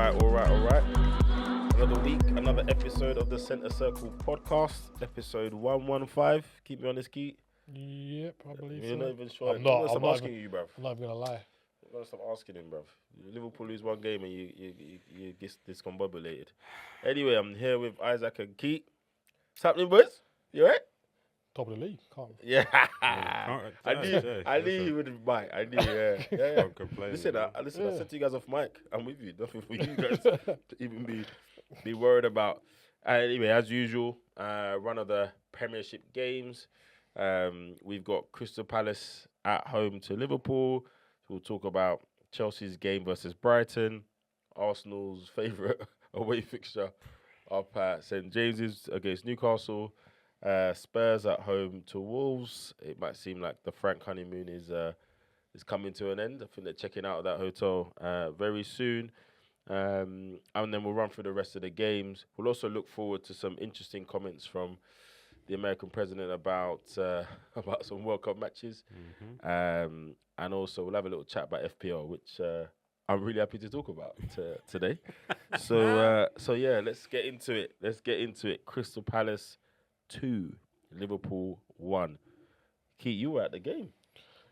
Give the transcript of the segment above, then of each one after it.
All right. Another week, another episode of the Centre Circle podcast, episode 115. Keep me on this, Keith. Yep, I believe so. You're not even sure. I'm not. I'm asking you, bruv. I'm not even gonna lie. I'm gonna stop asking him, bruv. Liverpool lose one game and you get discombobulated. Anyway, I'm here with Isaac and Keith. What's happening, boys? You alright? Top of the league, can't. Yeah. I knew Listen. you wouldn't bite. I knew, yeah. Can't complain. Listen, man. I said to you guys off mic, I'm with you. Nothing for you guys to even be worried about. Anyway, as usual, run of the Premiership games. We've got Crystal Palace at home to Liverpool. We'll talk about Chelsea's game versus Brighton, Arsenal's favourite away fixture up at St James's against Newcastle. Spurs at home to Wolves. It might seem like the Frank honeymoon is coming to an end. I think they're checking out of that hotel very soon. And then we'll run through the rest of the games. We'll also look forward to some interesting comments from the American president about some World Cup matches. Mm-hmm. And also we'll have a little chat about FPL, which I'm really happy to talk about today. So yeah, let's get into it. Crystal Palace 2, Liverpool 1. Keith, you were at the game.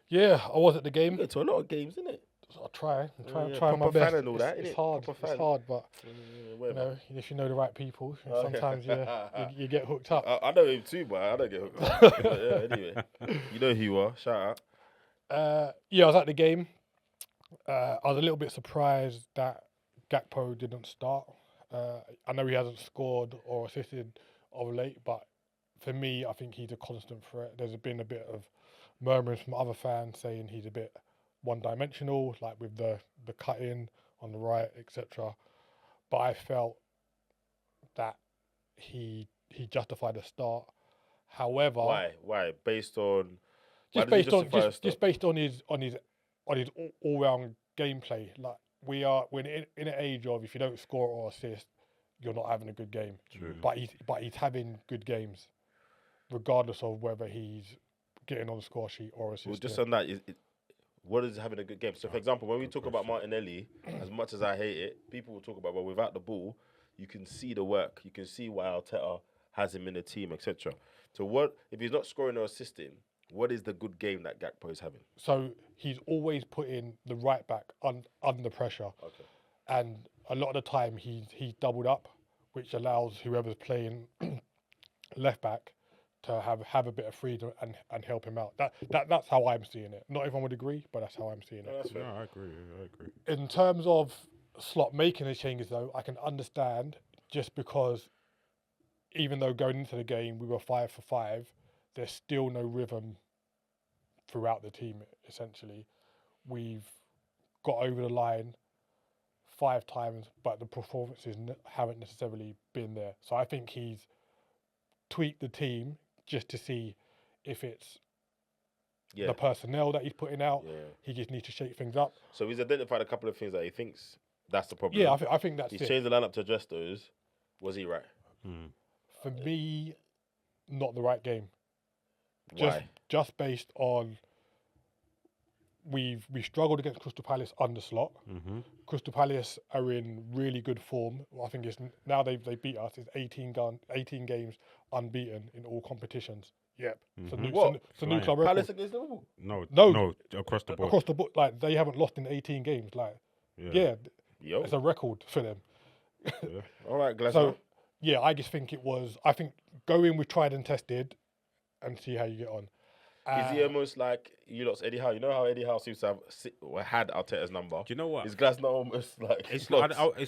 Yeah, I was at the game. You go to a lot of games, isn't it? I try my proper best. fan and all that, It's innit? hard. Proper It's fan. hard, but Whatever. if you know the right people, Oh, yeah. sometimes you get hooked up. I know him too, but I don't get hooked up. But yeah, anyway, you know who you are. Shout out. Yeah, I was at the game. I was a little bit surprised that Gakpo didn't start. I know he hasn't scored or assisted of late, but for me, I think he's a constant threat. There's been a bit of murmurs from other fans saying he's a bit one-dimensional, like with the cut-in on the right, etc. But I felt that he justified a start. However, Why? Based on just based on his all-round gameplay. Like we're in an age of if you don't score or assist, you're not having a good game. True. But he's having good games, regardless of whether he's getting on the score sheet or assisting. Well, just on that, what is having a good game? So, for example, when we talk about Martinelli, as much as I hate it, people will talk about, well, without the ball, you can see the work. You can see why Arteta has him in the team, etc. So, what if he's not scoring or assisting? What is the good game that Gakpo is having? So he's always putting the right back under pressure. Okay. And a lot of the time he's doubled up, which allows whoever's playing left back to have a bit of freedom and help him out. That's how I'm seeing it. Not everyone would agree, but that's how I'm seeing it. No, that's fair. No, I agree. In terms of Slot making the changes, though, I can understand just because even though going into the game we were 5 for 5, there's still no rhythm throughout the team, essentially. We've got over the line 5 times, but the performances haven't necessarily been there. So I think he's tweaked the team just to see if it's the personnel that he's putting out. Yeah. He just needs to shake things up. So he's identified a couple of things that he thinks that's the problem. Yeah, I think that's He's it. changed the lineup to address those. Was he right? For me, not the right game. Why? Just based on we struggled against Crystal Palace under Slot. Mm-hmm. Crystal Palace are in really good form. I think it's now they beat us. It's 18 games unbeaten in all competitions. Yep. Mhm. It's a new club record. Palace against Liverpool? No, across the board. Across the board, like they haven't lost in 18 games. Like, yeah, Yo. it's a record for them. Yeah. All right, Glasgow. So, yeah, I just think I think go in with tried and tested and see how you get on. Is he almost like you lot's Eddie Howe? You know how Eddie Howe seems to have had Arteta's number? Do you know what? Is Glasgow almost like... It's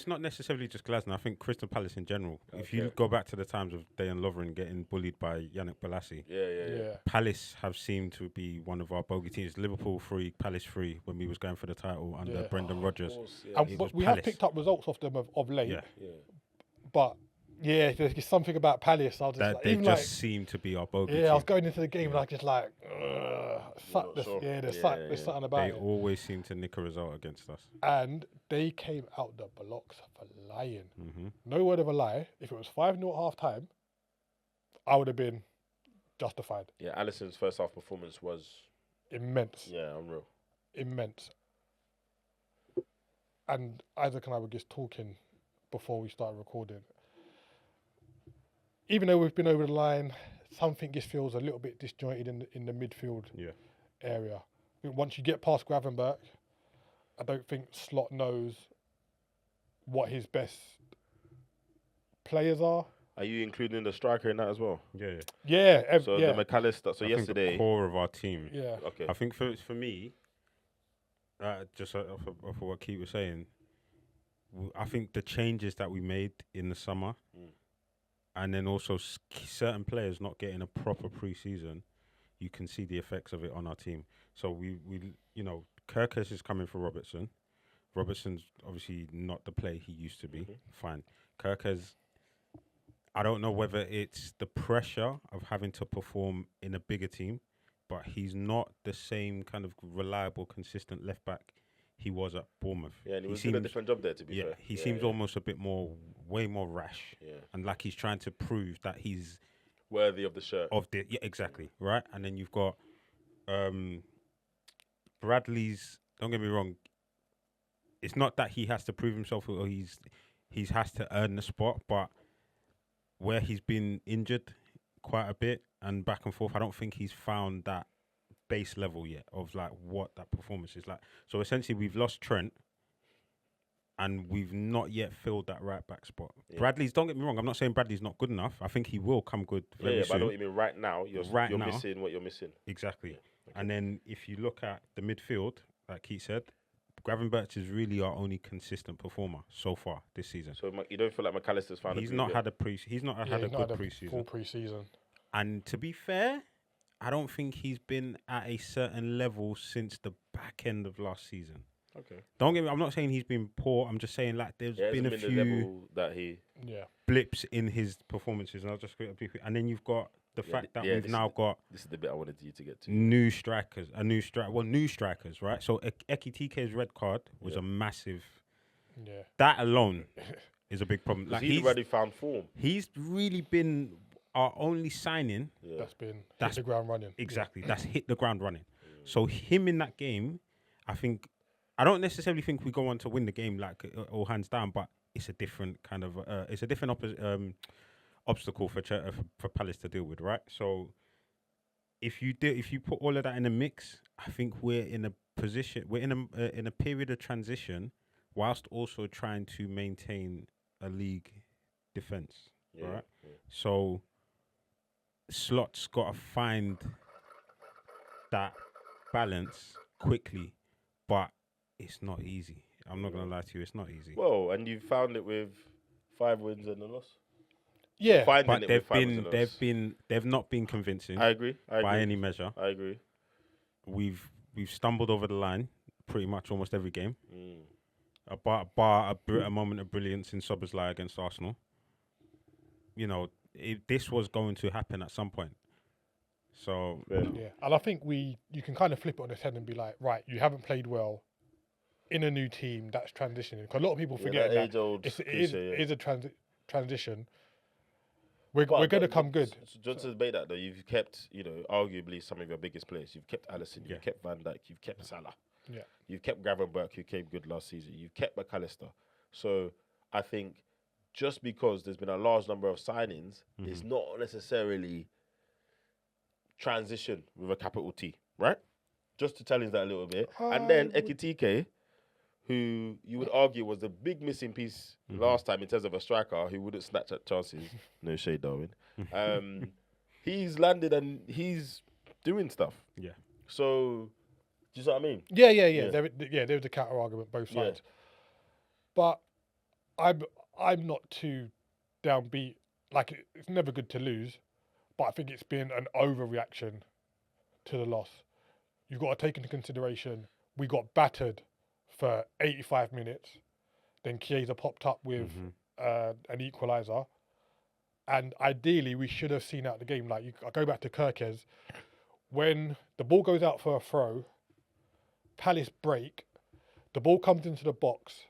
not necessarily just Glasgow. I think Crystal Palace in general. If you Okay. go back to the times of Dejan Lovren getting bullied by Yannick Bolasie, Yeah. Palace have seemed to be one of our bogey teams. Liverpool 3, Palace 3 when we was going for the title under Brendan Rodgers. Of course, yeah. But we have picked up results off them of late. Yeah. But yeah, there's just something about Palace. I was just That like, they even just seem to be our bogey team. I was going into the game and I just like, sure. there's something about They it. always seem to nick a result against us. And they came out the blocks for lying. Mm-hmm. No word of a lie. If it was 5-0 at half time, I would have been justified. Yeah, Alisson's first half performance was Immense. unreal. Immense. and Isaac and I were just talking before we started recording. Even though we've been over the line, something just feels a little bit disjointed in the midfield area. I think once you get past Gravenberch, I don't think Slot knows what his best players are. Are you including the striker in that as well? Yeah. Yeah. So the McAllister. So I yesterday, think the core of our team. Yeah. okay. I think for me, just off of what Keith was saying, I think the changes that we made in the summer, and then also certain players not getting a proper pre-season, you can see the effects of it on our team. So we Kirkus is coming for Robertson. Robertson's obviously not the player he used to be. Fine. Kirkus, I don't know whether it's the pressure of having to perform in a bigger team, but he's not the same kind of reliable, consistent left back he was at Bournemouth. Yeah, and he was doing a different job there, to be fair. He seems almost a bit way more rash. Yeah. And like he's trying to prove that he's worthy of the shirt. Exactly, right? And then you've got Bradley's, don't get me wrong, it's not that he has to prove himself or he has to earn the spot, but where he's been injured quite a bit and back and forth, I don't think he's found that base level yet of like what that performance is like. So essentially we've lost Trent and we've not yet filled that right back spot. Bradley's, don't get me wrong, I'm not saying Bradley's not good enough. I think he will come good very soon. But I know what you mean. Right now, you're missing what you're missing. Exactly. Yeah. Okay. And then if you look at the midfield, like Keith said, Gravenberch is really our only consistent performer so far this season. So you don't feel like McAllister's found He's not had a good pre-season. Full pre-season. And to be fair, I don't think he's been at a certain level since the back end of last season. Okay. Don't get me. I'm not saying he's been poor. I'm just saying like there's been a few level that he blips in his performances, and I'll just and then you've got the fact that we've now got. This is the bit I wanted you to get to. New strikers, new strikers, right? So Ekitike's red card was a massive. Yeah. That alone is a big problem. Like he's already found form. He's really been our only signing. That's hit the ground running. Exactly. That's hit the ground running. So him in that game, I don't necessarily think we go on to win the game like all hands down, but it's a different kind of obstacle for Palace to deal with, right? So if you put all of that in a mix, I think we're in a position, we're in a period of transition, whilst also trying to maintain a league defense, right? Yeah. So Slot's got to find that balance quickly, but it's not easy. I'm not going to lie to you, it's not easy. Well, and you found it with 5 wins and a loss. Yeah, but they've not been convincing. I agree. By any measure. I agree. We've stumbled over the line pretty much almost every game. Bar a moment of brilliance in Szoboszlai against Arsenal. You know, this was going to happen at some point. So and I think you can kind of flip it on its head and be like, right, you haven't played well in a new team that's transitioning. Because a lot of people forget that it is a transition. We're going to come good. Just to debate that though, you've kept, arguably some of your biggest players. You've kept Alisson, you've kept Van Dijk, you've kept Salah. Yeah. You've kept Gravenberch, who came good last season. You've kept McAllister. So I think just because there's been a large number of signings, it's not necessarily transition with a capital T, right? Just to challenge that a little bit. And then Ekitike, who you would argue was the big missing piece last time in terms of a striker who wouldn't snatch at chances. No shade, Darwin. He's landed and he's doing stuff. Yeah. So, do you see what I mean? Yeah. There was a counter argument both sides. But I'm not too downbeat. Like, it's never good to lose, but I think it's been an overreaction to the loss. You've got to take into consideration we got battered for 85 minutes. Then Chiesa popped up with an equaliser. And ideally, we should have seen out the game. Like, I go back to Kirkes. When the ball goes out for a throw, Palace break, the ball comes into the box,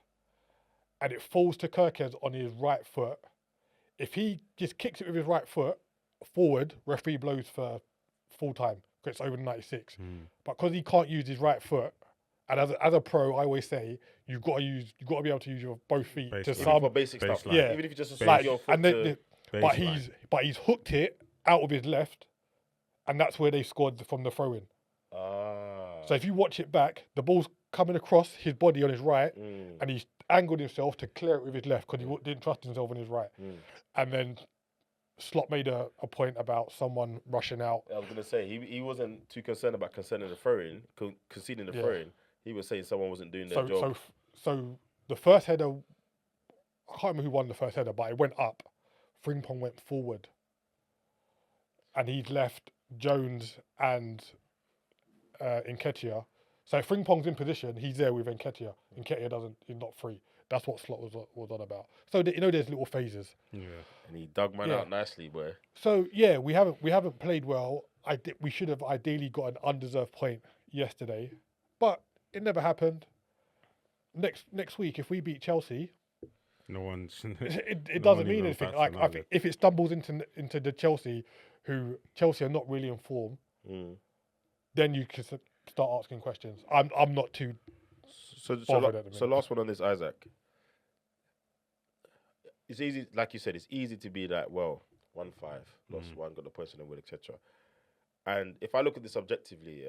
and it falls to Kirkes on his right foot. If he just kicks it with his right foot forward, referee blows for full time because it's over 96. But because he can't use his right foot And as a pro, I always say you got to be able to use your both feet to Baseline. Even some for basic stuff. baseline. Yeah. Even if you just Base- like, your foot and to... but he's hooked it out of his left, and that's where they scored from the throw in. So if you watch it back, the ball's coming across his body on his right, and he's angled himself to clear it with his left because he didn't trust himself on his right. And then Slot made a point about someone rushing out. I was going to say, he wasn't too concerned about conceding the throw-in. He was saying someone wasn't doing their job. So the first header, I can't remember who won the first header, but it went up. Frimpong went forward. And he'd left Jones and Nketiah. So Frimpong's in position, he's there with Nketiah. Nketiah he's not free. That's what Slot was on about. So there's little phases. Yeah. And he dug man out nicely, boy. So yeah, we haven't played well. We should have ideally got an undeserved point yesterday, but it never happened. Next week, if we beat Chelsea, No one's. it doesn't mean anything. Like I think if it stumbles into the Chelsea, who Chelsea are not really in form, then you can start asking questions. I'm not too. So last one on this, Isaac. It's easy, like you said, it's easy to be like, well, 1-5, lost one, got the points on the win, etc. And if I look at this objectively,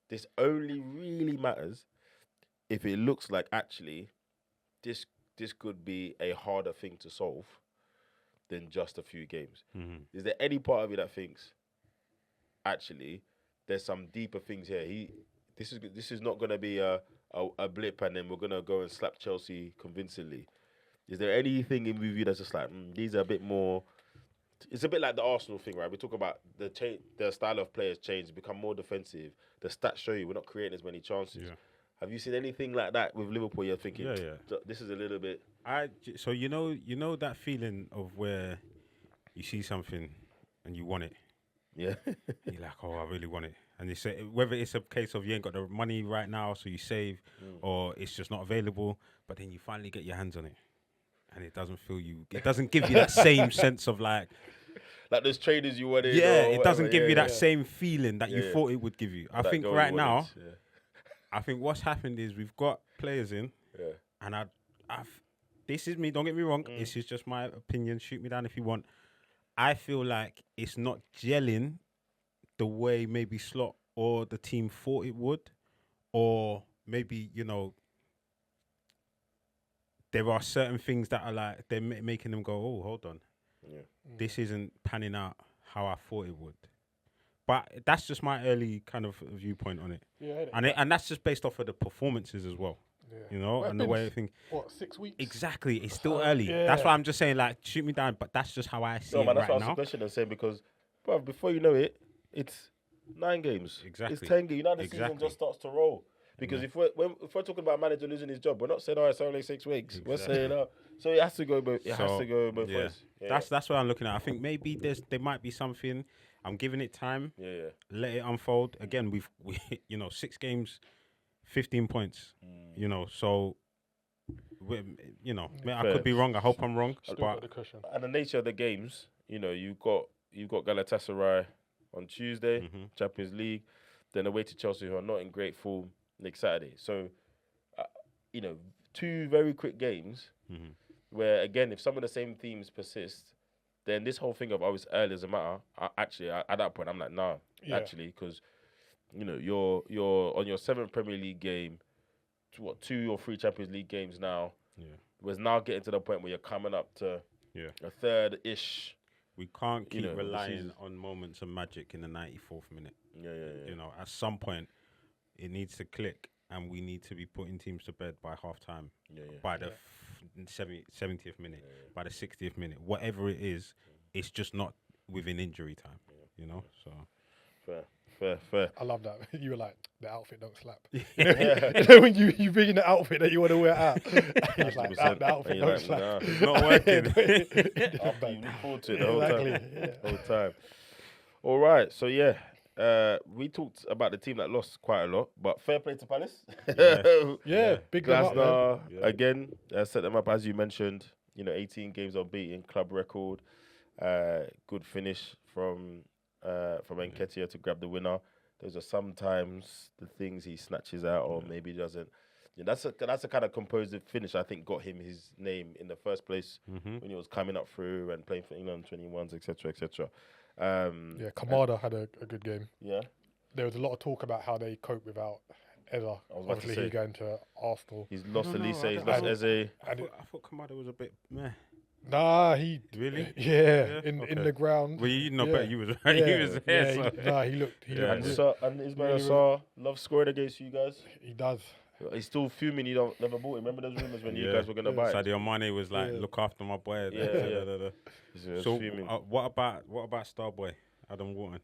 this only really matters if it looks like actually this could be a harder thing to solve than just a few games. Is there any part of you that thinks actually there's some deeper things here? This is not going to be a blip and then we're going to go and slap Chelsea convincingly. Is there anything in review that's just like, these are a bit more... It's a bit like the Arsenal thing, right? We talk about the style of players change, become more defensive. The stats show you we're not creating as many chances. Yeah. Have you seen anything like that with Liverpool? You're thinking, this is a little bit... So you know that feeling of where you see something and you want it? Yeah. You're like, oh, I really want it. And you say, whether it's a case of you ain't got the money right now, so you save, or it's just not available, but then you finally get your hands on it. And it doesn't give you that same sense of like those traders you wanted. Yeah, it doesn't give you that same feeling that you thought it would give you. I think right now, I think what's happened is we've got players in, and I've this is me, don't get me wrong, this is just my opinion, shoot me down if you want. I feel like it's not gelling the way maybe Slot or the team thought it would, or maybe, there are certain things that are like, they're making them go, oh, hold on. Yeah. This isn't panning out how I thought it would. But that's just my early kind of viewpoint on it. Yeah, and that's just based off of the performances as well. Yeah. And the way I think... 6 weeks? Exactly. It's still early. Yeah. That's why I'm just saying, like, shoot me down, but that's just how I see it right now. That's what I was question and saying, because, bro, before you know it, it's 9 games. Exactly. It's 10 games. The season just starts to roll. Because if we're talking about a manager losing his job, we're not saying, it's only 6 weeks. Exactly. We're saying, so it has to go both. It has to go both ways. Yeah. That's what I'm looking at. I think maybe there might be something. I'm giving it time. Yeah. Let it unfold. Again, we 6 games, 15 points. So I could be wrong. I hope I'm wrong. And the nature of the games, you've got Galatasaray on Tuesday, Champions League, then away to Chelsea, who are not in great form, next Saturday. So, 2 very quick games where, again, if some of the same themes persist, then this whole thing of, it's early doesn't matter. Actually, at that point, I'm like, nah, actually, because, you're on your 7th Premier League game, 2 or 3 Champions League games now. Yeah. We're now getting to the point where you're coming up to a third-ish. We can't keep relying on moments of magic in the 94th minute. Yeah. At some point, it needs to click, and we need to be putting teams to bed by half time. By the 70th minute, by the 60th minute, whatever it is, it's just not within injury time. So fair. I love that. You were like, the outfit don't slap. When you bring in the outfit that you want to wear out, it's like, the outfit don't slap. Nah. It's not working. You look forward to it the whole time. All right, so we talked about the team that lost quite a lot, but fair play to Palace. Big Glasner again set them up, as you mentioned. 18 games unbeaten, club record. Good finish from Nketiah to grab the winner. those are sometimes the things he snatches out or maybe doesn't. Yeah, that's a kind of composed finish. I think got him his name in the first place when he was coming up through and playing for England 21s, etc., etc. Yeah, Kamada had a good game. Yeah, There was a lot of talk about how they cope without Eza. I was about to Obviously, say. he's going to Arsenal. he's lost I don't know, Elise, I he's don't- lost I Eze. I thought Kamada was a bit meh. Nah, he Really? yeah, Yeah? in Okay. the ground. Well, you know yeah. better. You was right. Yeah, He was there. yeah, so. nah, he looked. He Yeah, looked. And Ismail really, Sarr loves scoring against you guys. He does. He's still fuming. You don't never bought him. Remember those rumors when you Yeah. guys were gonna buy it? Sadio Mane was like, Yeah. "Look after my boy." Yeah, yeah. He's So, fuming. what about Starboy Adam Wharton?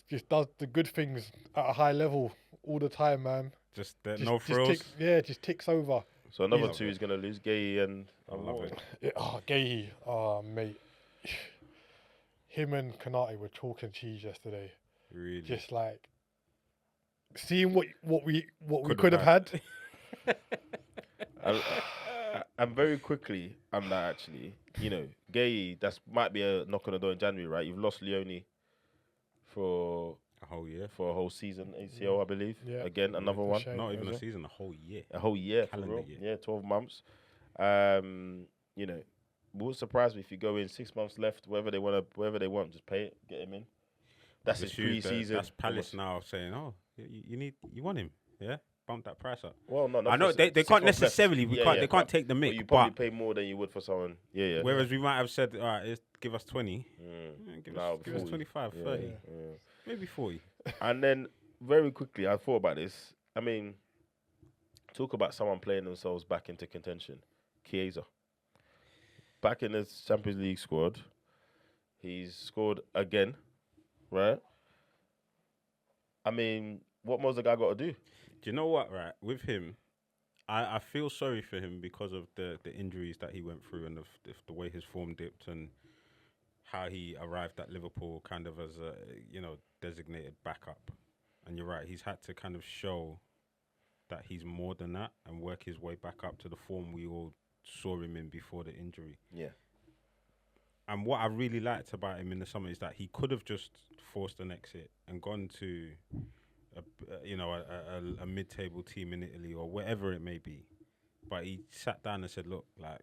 Just does the good things at a high level all the time, man. Just no frills. Just ticks over. So another He's- two he's gonna lose. Gay and I love it. Gay. Mate. Him and Kanate were chalk and cheese yesterday. Really. Just like seeing what we Could've could have had. And very quickly on that, actually, Gay, might be a knock on the door in January, right? You've lost Leone for a whole year. a whole season, ACL, I believe. Yeah. Again, another for one. sure. Not even a Yeah. season, a whole year. A whole year, for Calendar real. year. Yeah, 12 months. Won't surprise me if you go in 6 months left, wherever they want, just pay it, get him in. That's his pre-season. That's Palace now saying, "Oh, you want him? Yeah, bump that price up." Well, no, I know they 6 can't months left. necessarily. They can't but- take the but mick. you But, probably pay more than you would for someone. Yeah. whereas we might have said, "All right, give us 20, give No, us 40. 25, Yeah, 30, yeah. maybe 40." And then very quickly, I thought about this. I mean, talk about someone playing themselves back into contention. Chiesa. Back in the Champions League squad. He's scored again, right? I mean, what more has the guy got to do? Do you know what? Right, with him, I feel sorry for him because of the injuries that he went through and the way his form dipped and how he arrived at Liverpool kind of as a designated backup. And you're right, he's had to kind of show that he's more than that and work his way back up to the form we all saw him in before the injury. Yeah. And what I really liked about him in the summer is that he could have just forced an exit and gone to a mid-table team in Italy or wherever it may be. But he sat down and said, "Look, like,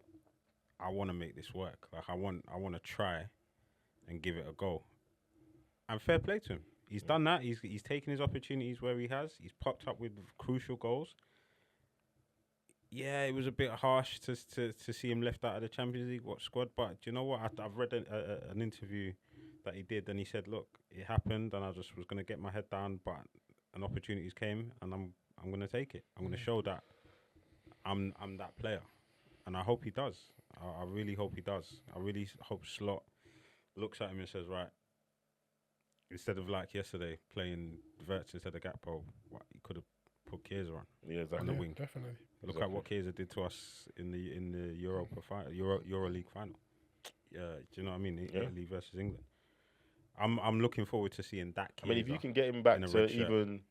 I want to make this work. Like, I want to try and give it a go." And fair play to him. He's done that. He's taken his opportunities where he has. He's popped up with crucial goals. Yeah, it was a bit harsh to see him left out of the Champions League squad. But do you know what? I've read an interview that he did, and he said, "Look, it happened, and I just was going to get my head down, but an opportunities came, and I'm going to take it. I'm going to show that I'm that player." And I hope he does. I really hope he does. I really hope Slot looks at him and says, "Right, instead of like yesterday playing Verts instead of Gakpo, he could have put Chiesa on." Yeah, On exactly. the Yeah, wing. definitely. Look at what Chiesa did to us in the Europa final, Euro League final. Do you know what I mean? Yeah. Italy versus England. I'm looking forward to seeing that. I mean, if Chiesa. you can get him back in a to red shirt. even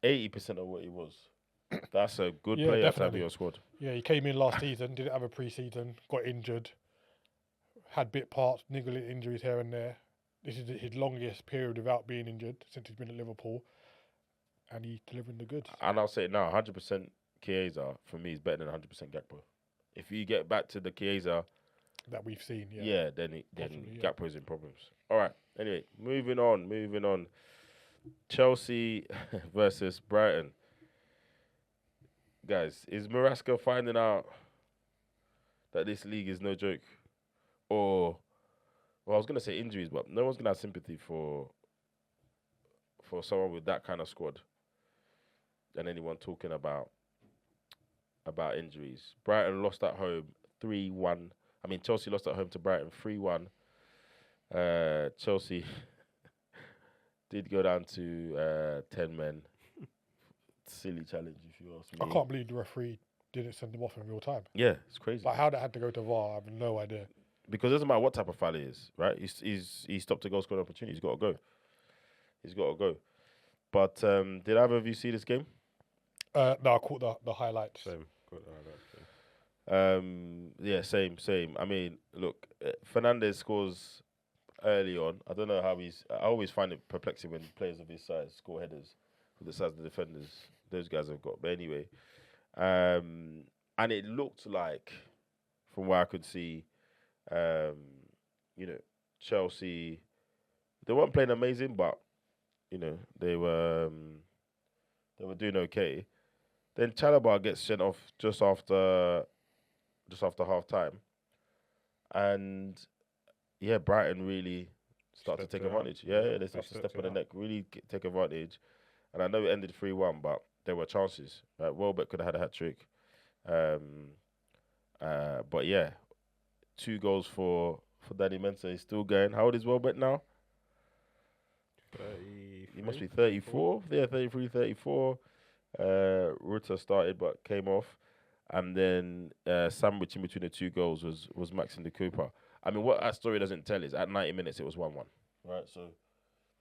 80% of what he was, that's a good Yeah, player to have definitely. in your squad. Yeah, he came in last season, didn't have a pre-season, got injured, had bit parts, niggling injuries here and there. This is his longest period without being injured since he's been at Liverpool, and he's delivering the goods. And I'll say now, 100% Chiesa for me is better than 100% Gakpo. If you get back to the Chiesa, That we've seen, then Possibly, yeah. Gakpo's in problems. All right. Anyway, moving on. Chelsea versus Brighton. Guys, is Maresca finding out that this league is no joke? Or, well, I was going to say injuries, but no one's going to have sympathy for someone with that kind of squad than anyone talking about injuries. Brighton lost at home 3-1. I mean, Chelsea lost at home to Brighton 3-1. Chelsea did go down to 10 men. Silly challenge, if you ask me. I can't believe the referee didn't send them off in real time. Yeah, it's crazy. Like how that had to go to VAR, I have no idea. Because it doesn't matter what type of foul it is, right? He stopped a goal scoring opportunity. He's got to go. But did either of you see this game? No, I caught the highlights. Same. Good, that's it. Yeah, same. I mean, look, Fernandes scores early on. I don't know how he's. I always find it perplexing when players of his size score headers with the size of the defenders those guys have got. But anyway, and it looked like, from what I could see, you know, Chelsea, they weren't playing amazing, but you know they were doing okay. Then Chalobah gets sent off just after half time, and yeah, Brighton really start to take advantage. Yeah, they start to step on the neck, really take advantage. And I know it ended 3-1, but there were chances. Welbeck could have had a hat trick. But yeah, 2 goals for Danny Mensah. He's still going. How old is Welbeck now? 33. He must be 34. Yeah, 33, 34. Rutter started but came off. And then sandwich in between the 2 goals was Maxim de Cooper. I mean, what that story doesn't tell is at 90 minutes it was 1-1. Right, so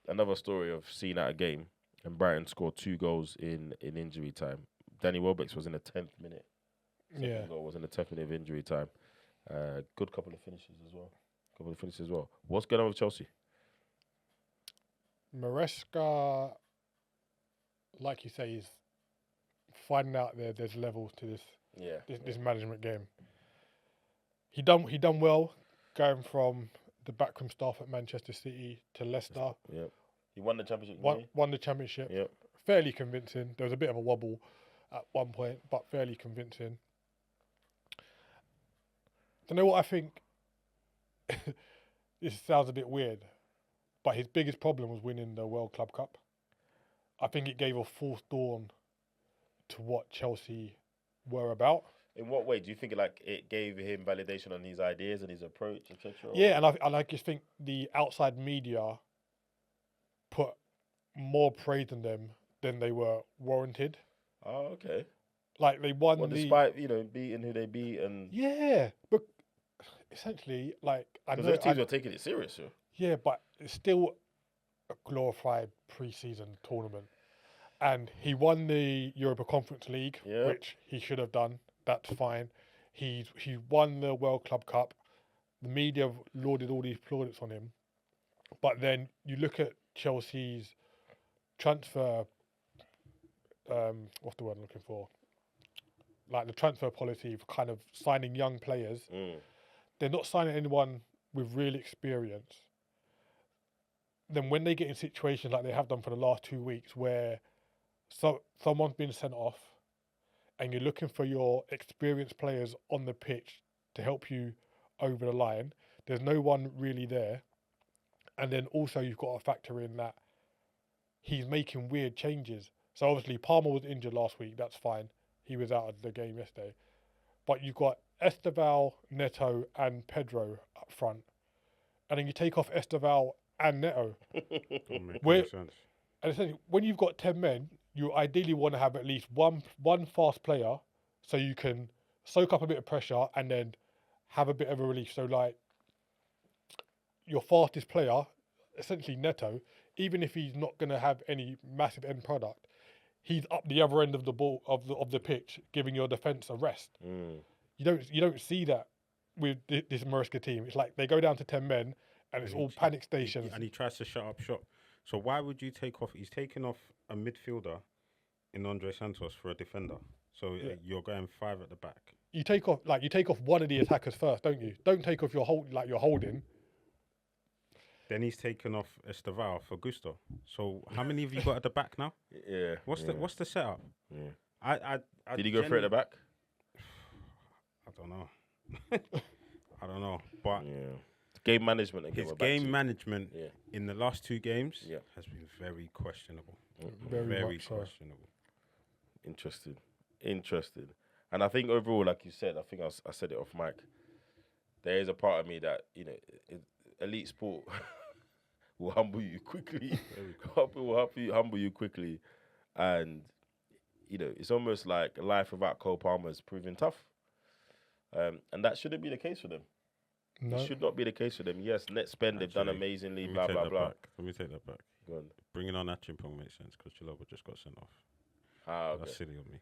another story of seeing out a game and Brighton scored 2 goals in injury time. Danny Welbeck's was in the 10th minute. Second goal was in the 10th minute of injury time. Good couple of finishes as well. What's going on with Chelsea? Maresca, like you say, is finding out there's levels to this management game. He done well going from the backroom staff at Manchester City to Leicester. Yeah, he won the championship. Won the championship. Yep. Fairly convincing. There was a bit of a wobble at one point, but fairly convincing. Do you know what I think? This sounds a bit weird, but his biggest problem was winning the World Club Cup. I think it gave a false dawn to what Chelsea were about. In what way do you think it gave him validation on his ideas and his approach, etc.? Yeah, and I just think the outside media put more praise on them than they were warranted. Oh, okay. Like they won despite beating who they beat and but essentially because those teams were taking it serious. Yeah, but it's still a glorified pre-season tournament, and he won the Europa Conference League, which he should have done. That's fine. He won the World Club Cup. The media lauded all these plaudits on him, but then you look at Chelsea's transfer. What's the word I'm looking for? Like the transfer policy of kind of signing young players. They're not signing anyone with real experience. Then when they get in situations like they have done for the last 2 weeks where someone's been sent off and you're looking for your experienced players on the pitch to help you over the line, there's no one really there. And then also you've got to factor in that he's making weird changes. So obviously Palmer was injured last week, that's fine. He was out of the game yesterday. But you've got Esteval, Neto and Pedro up front. And then you take off Esteval and Neto. Makes sense. And essentially, when you've got 10 men, you ideally want to have at least one fast player so you can soak up a bit of pressure and then have a bit of a relief. So like your fastest player, essentially Neto, even if he's not going to have any massive end product, he's up the other end of the ball of the pitch, giving your defence a rest. You don't see that with this Maresca team. It's like they go down to 10 men and it's all panic stations. And he tries to shut up shop. So why would you take off? He's taken off a midfielder in Andre Santos for a defender. So you're going 5 at the back. You take off one of the attackers first, don't you? Don't take off your holding. Then he's taken off Esteval for Gusto. So how many have you got at the back now? Yeah. What's the setup? Yeah. I Did he go for it at the back? I don't know. But game management again. His game management in the last 2 games has been very questionable. Very questionable. Interesting. And I think overall, like you said, I said it off mic. There is a part of me that elite sport will humble you quickly. Humble you quickly, and it's almost like life without Cole Palmer is proving tough. And that shouldn't be the case for them. No. It should not be the case for them. Yes, net spend, they've done amazingly, blah, blah, blah. Let me take that back. Go on. Bringing on Achimpong makes sense because Chilwell just got sent off. Okay. That's silly of me.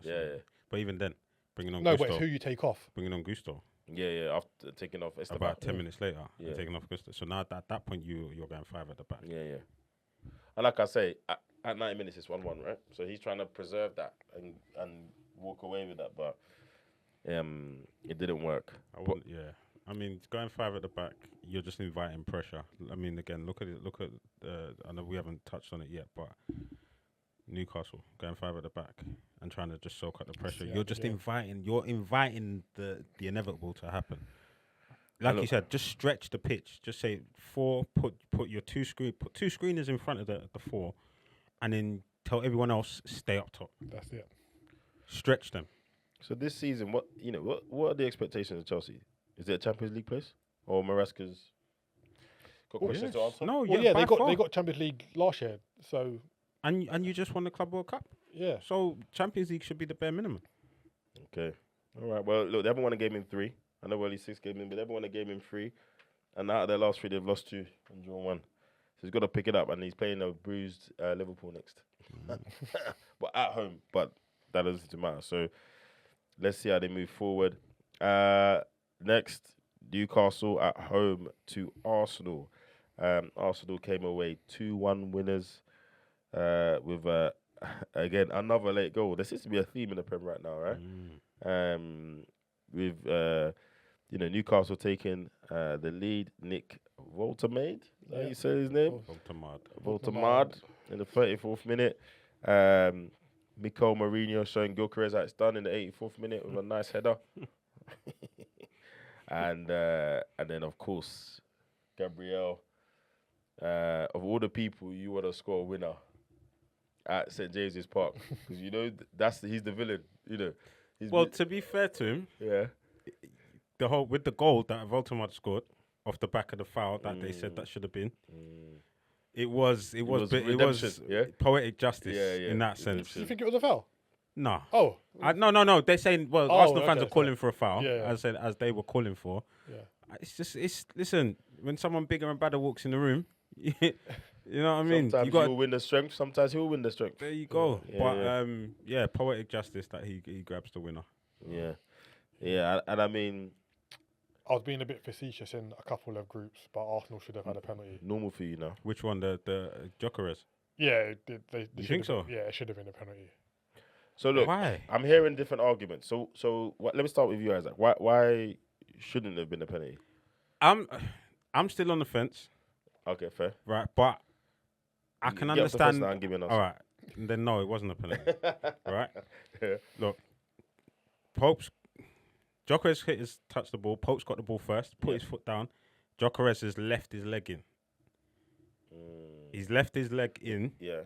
Yeah. But even then, bringing on Gusto. Gusto. No, but it's who you take off. Bringing on Gusto. Yeah. After taking off Esteban. about 10 minutes later, Yeah. and taking off Gusto. So now at that point, you're going 5 at the back. Yeah. And like I say, at 90 minutes it's 1-1, right? So he's trying to preserve that and walk away with that, but it didn't work. I mean, going 5 at the back, you're just inviting pressure. I mean, again, look at it. I know we haven't touched on it yet, but Newcastle going 5 at the back and trying to just soak up the pressure. You're just inviting the inevitable to happen. Like you said, just stretch the pitch. Just say 4. Put your two screeners in front of the 4, and then tell everyone else stay up top. That's it. Stretch them. So this season, what are the expectations of Chelsea? Is it a Champions League place or Maresca's got questions to answer? No, Well, they got Champions League last year, so and you just won the Club World Cup. yeah. So Champions League should be the bare minimum. Okay. All right. Well, look, they haven't won a game in 3. I know we're only 6 games in, but they haven't won a game in 3. And out of their last 3, they've lost 2 and drawn 1. So he's got to pick it up, and he's playing a bruised Liverpool next. But at home, but that doesn't matter. So let's see how they move forward. Next, Newcastle at home to Arsenal. Arsenal came away 2-1 winners with, again, another late goal. There seems to be a theme in the Prem right now, right? With Newcastle taking the lead. Nick Voltamade, you say his name? Voltamade in the 34th minute. Mikel Mourinho showing Gyökeres how it's done in the 84th minute with a nice header. and then, of course, Gabriel. Of all the people you want to score a winner at St. James's Park, because he's the villain. To be fair to him, yeah, with the goal that Voltamade scored off the back of the foul that they said that should have been. It was poetic justice in that sense. Do you think it was a foul? No. Oh. No. They're saying, Arsenal fans okay, are calling for a foul, Yeah. as they were calling for. Yeah. Listen, when someone bigger and badder walks in the room, you know what I mean? Sometimes he'll win the strength, sometimes he'll win the strength. There you go. Yeah, But poetic justice that he grabs the winner. Yeah, and I mean, I was being a bit facetious in a couple of groups, but Arsenal should have had a penalty. normal for you now. Which one? The Gyökeres? Yeah, they You think so? Yeah, it should have been a penalty. So look, Why? I'm hearing different arguments. So let me start with you, Isaac. Why shouldn't it have been a penalty? I'm still on the fence, Okay, fair. right? But I can Get off the fence understand. now and give me an answer. All right, then no, it wasn't a penalty. Right? Yeah. Look, Gyökeres touched the ball. Pope's got the ball first, put his foot down. Gyökeres has left his leg in. He's left his leg in. Yeah.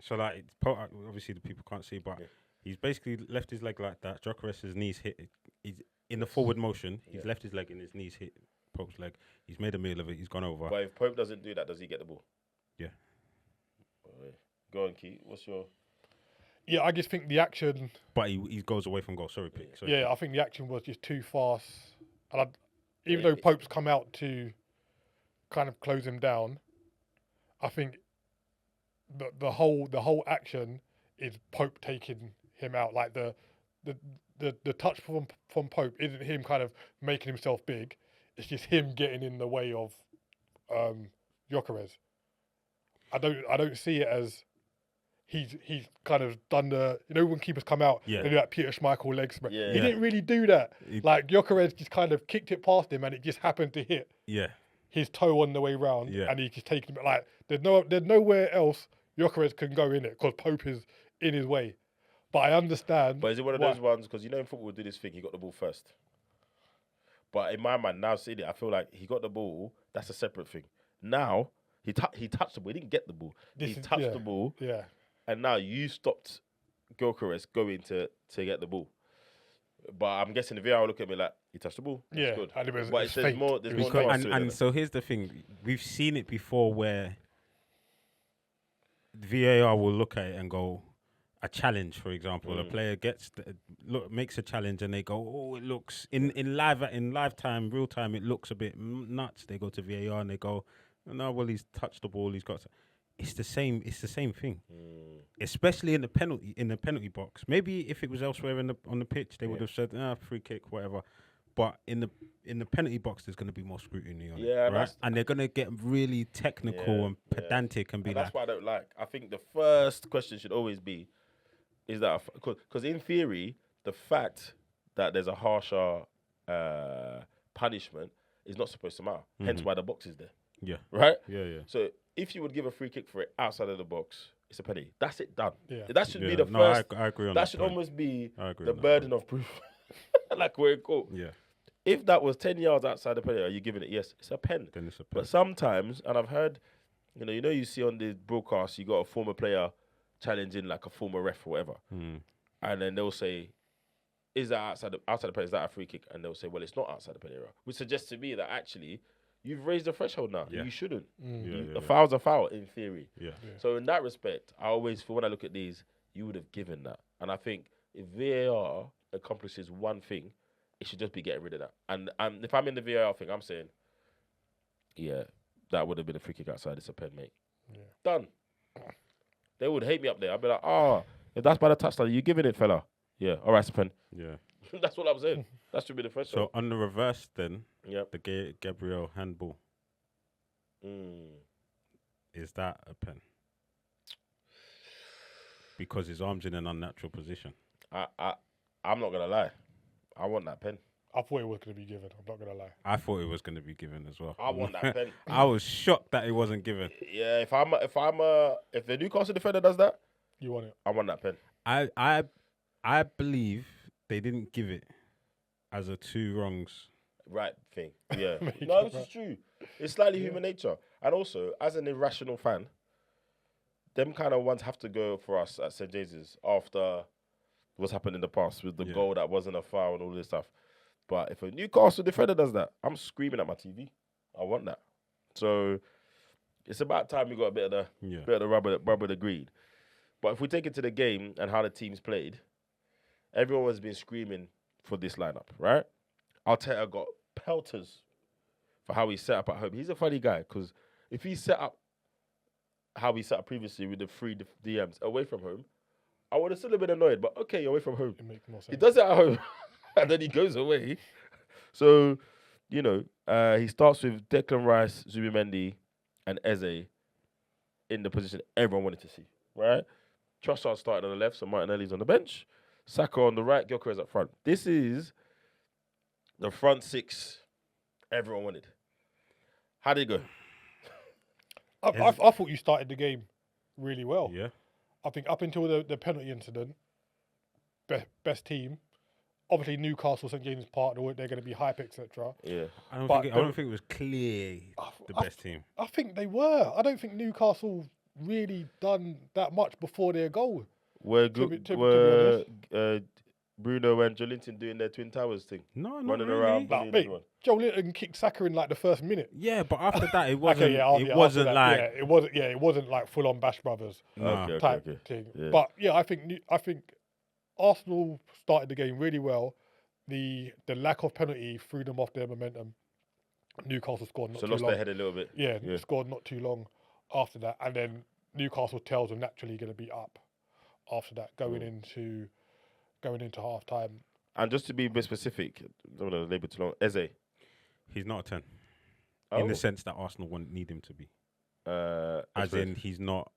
So like, obviously the people can't see, but he's basically left his leg like that. Gyökeres' knees hit. He's in the forward motion. He's left his leg and his knees hit Pope's leg. He's made a meal of it. He's gone over. But if Pope doesn't do that, does he get the ball? Yeah. Go on, Keith. What's your... Yeah, I just think the action... But he goes away from goal. Sorry, Pete. Yeah, I think the action was just too fast. And even though Pope's come out to kind of close him down, I think the whole action is Pope taking him out. Like the touch from Pope isn't him kind of making himself big. It's just him getting in the way of Gyökeres. I don't see it as he's kind of done the, when keepers come out, they do that Peter Schmeichel leg smack. He didn't really do that. Like Gyökeres just kind of kicked it past him and it just happened to hit his toe on the way round and he just taken it. Like there's nowhere else Gyökeres can go in it because Pope is in his way. But I understand. But is it one of those ones, because in football we do this thing, he got the ball first. But in my mind, now seeing it, I feel like he got the ball, that's a separate thing. Now, he touched the ball, he didn't get the ball. He touched the ball. Yeah. And now you stopped Gyökeres going to get the ball. But I'm guessing the VAR will look at me like, he touched the ball. That's good. And But there's more nuance to it, and so here's the thing. We've seen it before where VAR will look at it and go, a challenge, for example. A player makes a challenge and they go, oh, it looks, in live time, real time, it looks a bit nuts. They go to VAR and they go, no, well, he's touched the ball, he's got to. It's the same thing. Especially in the penalty box. Maybe if it was elsewhere on the pitch, they would have said, free kick, whatever. but in the penalty box, there's going to be more scrutiny on Yeah, it, right? And they're going to get really technical and pedantic and be and like, that's what I don't like. I think the first question should always be, is that because in theory, the fact that there's a harsher punishment is not supposed to matter. Hence why the box is there. yeah, Right? yeah. So if you would give a free kick for it outside of the box, it's a penalty. That's it, done. Yeah. That should be Yeah. the No, first. I agree on that that should point. almost be I agree the on that burden of proof. Like we're in court. Yeah, If that was 10 yards outside the penalty, are you giving it? Yes, it's a pen. then it's a But pen. sometimes, and I've heard, you see on the broadcast, you got a former player challenging like a former ref or whatever, and then they'll say, "Is that outside the penalty? Is that a free kick?" And they'll say, "Well, it's not outside the penalty area," which suggests to me that actually you've raised the threshold now. Yeah. You shouldn't. Yeah, The foul's a foul in theory. yeah. So in that respect, I always feel when I look at these, you would have given that, and I think if VAR accomplishes one thing, it should just be getting rid of that. And if I'm in the VAR thing, I'm saying, yeah, that would have been a free kick outside. It's a pen, mate. Yeah. Done. They would hate me up there. I'd be like, if that's by the touchline, you giving it, fella? Yeah, all right, it's a pen. Yeah. That's what I'm saying. That should be the first So one. on the reverse, then Yep. the Gabriel handball, is that a pen? Because his arm's in an unnatural position. I'm not gonna lie. I want that pen. I thought it was going to be given. I'm not going to lie. I thought it was going to be given as well. I want that pen. I was shocked that it wasn't given. Yeah, if the Newcastle defender does that, You want it? I want that pen. I believe they didn't give it as a two wrongs. Right thing. Yeah. Make No, it this is true. It's slightly human nature. And also, as an irrational fan, them kind of ones have to go for us at St. James's after what's happened in the past with the goal that wasn't a foul and all this stuff. But if a Newcastle defender does that, I'm screaming at my TV. I want that. So it's about time we got a bit of the rubber the green. But if we take it to the game and how the teams played, everyone has been screaming for this lineup, right? Arteta got pelters for how he set up at home. He's a funny guy because if he set up how he set up previously with the three DMs away from home, I would have still been annoyed. But okay, you're away from home. It makes more sense. He does it at home and then he goes away. So, he starts with Declan Rice, Zubimendi, and Eze in the position everyone wanted to see, right? Trossard started on the left, so Martinelli's on the bench. Saka on the right, Gyökeres up front. This is the front six everyone wanted. How did it go? I thought you started the game really well. Yeah. I think up until the penalty incident, best team. Obviously, Newcastle, St James's Park, they're going to be hype, etc. Yeah. I don't But think it was clear the best team. I think they were. I don't think Newcastle really done that much before their goal. Were To be Bruno and Jolinton doing their Twin Towers thing? No, not Running really. around. Nah, bullying mate, everyone? Joe Linton kicked Saka in like the first minute. Yeah, but after that, it wasn't. Okay, it wasn't after that, like. yeah, it wasn't like full on Bash Brothers Nah. Okay, type okay. thing. Yeah. But yeah, I think Arsenal started the game really well. The lack of penalty threw them off their momentum. Newcastle scored not So too lost long. their head a little bit. Yeah, scored not too long after that, and then Newcastle tails are naturally going to be up after that, going into half time. And just to be a bit specific, I don't want to labour too long. Eze. He's not a 10. Oh. In the sense that Arsenal need him to be. As in, he's not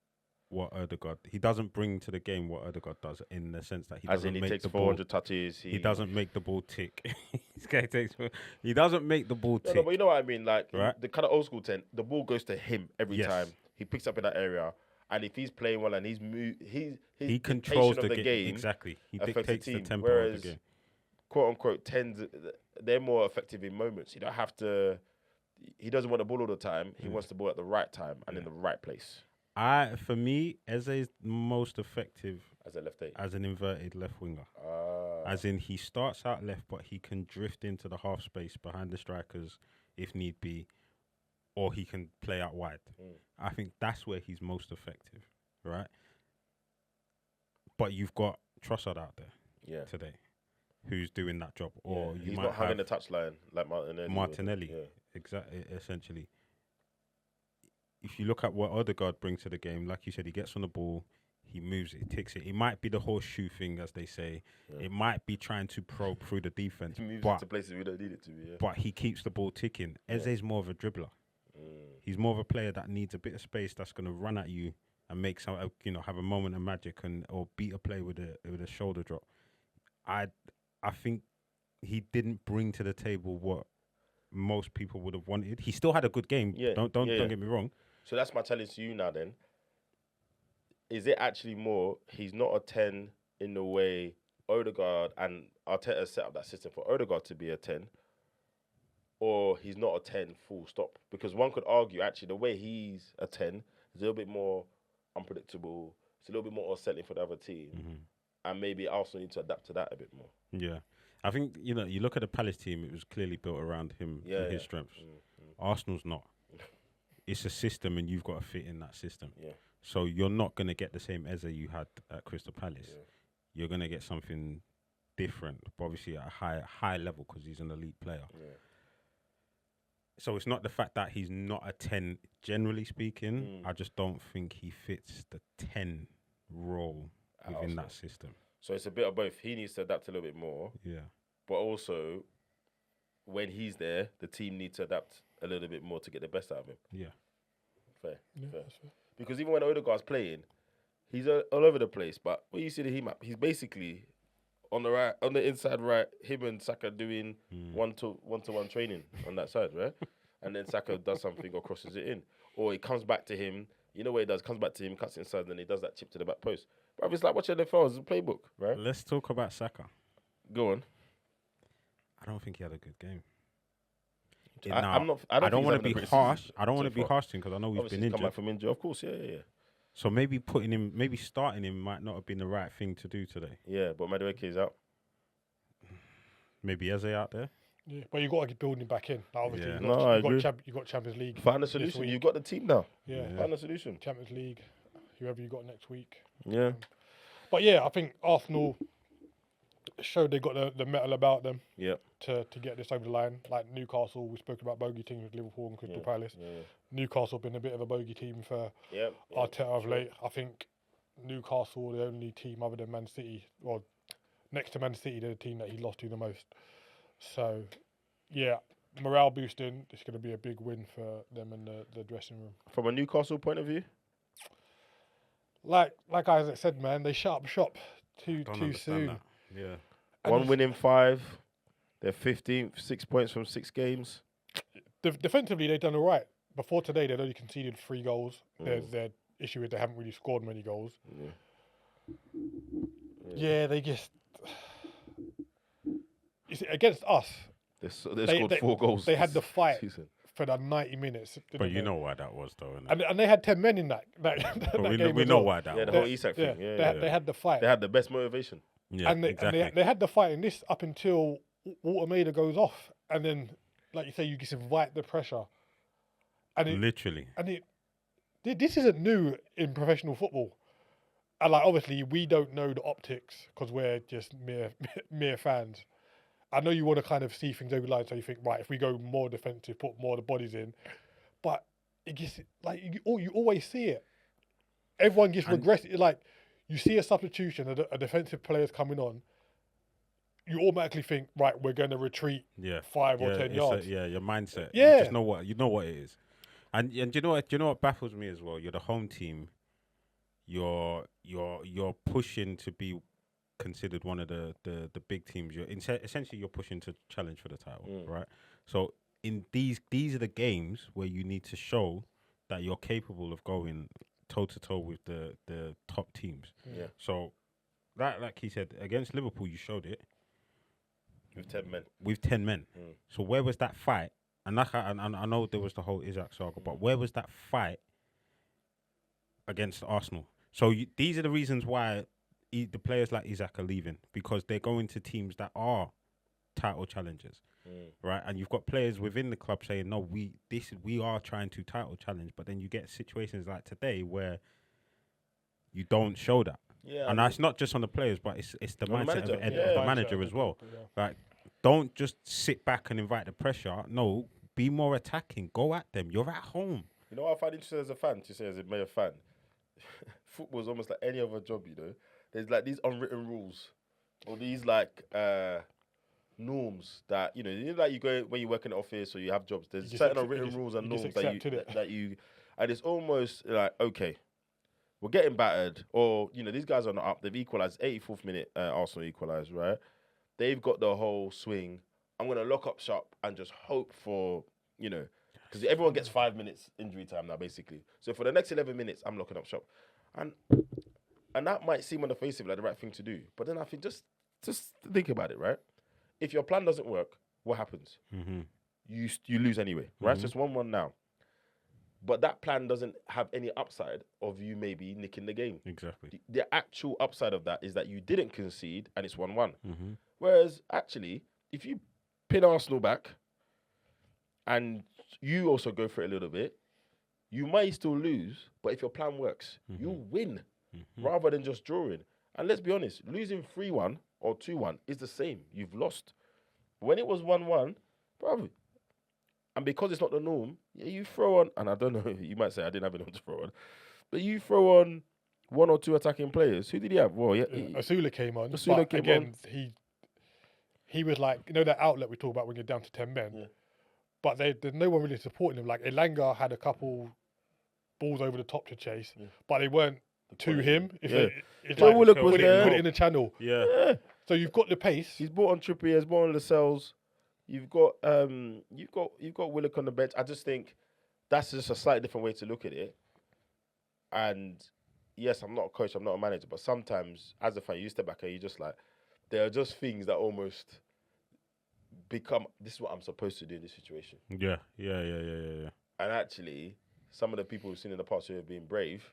what Odegaard. He doesn't bring to the game what Odegaard does in the sense that he doesn't he make takes the 400 ball. touches. He doesn't make the ball tick. He doesn't make the ball tick. No, but you know what I mean? Like, Right. the kind of old school 10, the ball goes to him every Yes. time. He picks up in that area. And if he's playing well and his He controls dictation of the game, exactly. He affects dictates the team, tempo whereas of the game. quote unquote 10s, they're more effective in moments. You don't have to. He doesn't want the ball all the time. He wants the ball at the right time and in the right place For me, Eze is most effective as a left eight. as an inverted left winger. As in, he starts out left, but he can drift into the half space behind the strikers if need be, or he can play out wide. I think that's where he's most effective, right? But you've got Trossard out there today, who's doing that job, or you he's might not have having the touchline like Martinelli. Martinelli. Yeah. Exactly, essentially. If you look at what Odegaard brings to the game, like you said, he gets on the ball, he moves it, he ticks it. It might be the horseshoe thing, as they say. Yeah. It might be trying to probe through the defense. He moves but it to places we don't need it to be. Yeah. But he keeps the ball ticking. Eze's more of a dribbler. He's more of a player that needs a bit of space, that's going to run at you and make some, have a moment of magic or beat a play with a shoulder drop. I think he didn't bring to the table what most people would have wanted. He still had a good game. Yeah. Don't get me wrong. So that's my challenge to you now. Then, is it actually more? He's not a 10 in the way Odegaard and Arteta set up that system for Odegaard to be a 10. Or he's not a 10 full stop. Because one could argue, actually, the way he's a 10 is a little bit more unpredictable. It's a little bit more unsettling for the other team. Mm-hmm. And maybe Arsenal need to adapt to that a bit more. Yeah. I think, you look at the Palace team, it was clearly built around him and his strengths. Arsenal's not. It's a system and you've got to fit in that system. Yeah. So you're not going to get the same Eze you had at Crystal Palace. Yeah. You're going to get something different, but obviously at a high level because he's an elite player. Yeah. So it's not the fact that he's not a 10, generally speaking. I just don't think he fits the 10 role within that system. So it's a bit of both. He needs to adapt a little bit more. Yeah. But also, when he's there, the team needs to adapt a little bit more to get the best out of him. Yeah. Fair. Yeah, fair. Because even when Odegaard's playing, he's all over the place. But when you see the heat map, he's basically on the right, on the inside right, him and Saka doing one-to-one training on that side, right? And then Saka does something or crosses it in. Or he comes back to him, you know what he does, comes back to him, cuts it inside, and then he does that chip to the back post. Bro, it's like watching NFL, it's a playbook, right? Let's talk about Saka. Go on. I don't think he had a good game. I don't want to be harsh. I don't want to be harsh to him because I know he's been injured. Come back from injury, of course, yeah. So maybe starting him might not have been the right thing to do today. Yeah, but Madueke is out. Maybe Eze out there. Yeah, but you got to get building back in. Like, obviously, you got Champions League. Find a solution. You've got the team now. Yeah. Find a solution. Champions League, whoever you got next week. Yeah. But yeah, I think Arsenal showed they got the metal about them. Yeah. To get this over the line. Like Newcastle, we spoke about bogey teams with Liverpool and Crystal Palace. Yeah. Newcastle been a bit of a bogey team for Arteta of late. I think Newcastle are the only team other than Man City, well, next to Man City, they're the team that he lost to the most. So, yeah, morale boosting. It's going to be a big win for them in the dressing room. From a Newcastle point of view? Like Isaac said, man, they shut up shop too soon. That. Yeah. And one win in 5. They're 15th, 6 points from 6 games. Defensively, they've done all right. Before today, they'd only conceded 3 goals. Their issue is they haven't really scored many goals. Yeah, they just... You see, against us... They scored 4 goals. They had the fight season. For the 90 minutes. But you know why that was, though, innit? And they had 10 men in that game. We know why that was. The whole Isak thing. They had the fight. They had the best motivation. Yeah, exactly. And they had the fight in this up until Watermaida goes off. And then, like you say, you just invite the pressure. And Literally. And this isn't new in professional football. And like, obviously, we don't know the optics because we're just mere fans. I know you want to kind of see things over the line, so you think, right, if we go more defensive, put more of the bodies in. But it gets, like, you always see it. Everyone gets regressive. Like, you see a substitution, a defensive player's coming on, you automatically think, right, we're going to retreat 5 or 10 yards. Your mindset. Yeah. You just know what it is. And you know what baffles me as well? You're the home team. You're pushing to be considered one of the big teams. Essentially you're pushing to challenge for the title, right? So in these are the games where you need to show that you're capable of going toe to toe with the top teams. Yeah. So that, like he said, against Liverpool you showed it with 10 men. So where was that fight? And I know there was the whole Isak saga, but where was that fight against Arsenal? So these are the reasons why the players like Isak are leaving, because they're going to teams that are title challengers, right? And you've got players within the club saying, no, we are trying to title challenge, but then you get situations like today where you don't show that. Yeah, and that's not just on the players, but it's the mindset of the manager as well. Like, don't just sit back and invite the pressure. No, be more attacking. Go at them. You're at home. You know what I find interesting as a fan, to say as a Mayor fan? football is almost like any other job, you know. There's like these unwritten rules or these like norms that you know like you go when you work in the office or you have jobs. There's certain unwritten rules and norms that you, and it's almost like okay, we're getting battered, or you know these guys are not up. They've equalised 84th minute. Arsenal equalised, right? They've got the whole swing. I'm gonna lock up shop and just hope for you know. Because everyone gets 5 minutes injury time now, basically. So for the next 11 minutes, I'm locking up shop, and that might seem on the face of it like the right thing to do. But then I think just think about it, right? If your plan doesn't work, what happens? Mm-hmm. You lose anyway, right? It's just 1-1 now. But that plan doesn't have any upside of you maybe nicking the game. Exactly. The actual upside of that is that you didn't concede and it's 1-1. Mm-hmm. Whereas actually, if you pin Arsenal back and you also go for it a little bit, you might still lose, but if your plan works, you'll win rather than just drawing. And let's be honest, losing 3-1 or 2-1 is the same. You've lost. When it was 1-1, brother, and because it's not the norm, you throw on, and I don't know, you might say I didn't have anyone to throw on, but you throw on 1 or 2 attacking players. Who did he have? Well, Asula came on. Asula came again, on. He was like, you know that outlet we talk about when you're down to 10 men? Yeah. But there's no one really supporting him. Like, Elanga had a couple balls over the top to chase, but they weren't to him. Joe Willock was put there. it in the channel. Yeah. So you've got the pace. He's brought on Trippier, he's brought on Lascelles. You've got Willock on the bench. I just think that's just a slightly different way to look at it. And yes, I'm not a coach, I'm not a manager, but sometimes as a fan, you step back and you just like, there are just things that almost become, this is what I'm supposed to do in this situation. Yeah. And actually, some of the people we've seen in the past who have been brave,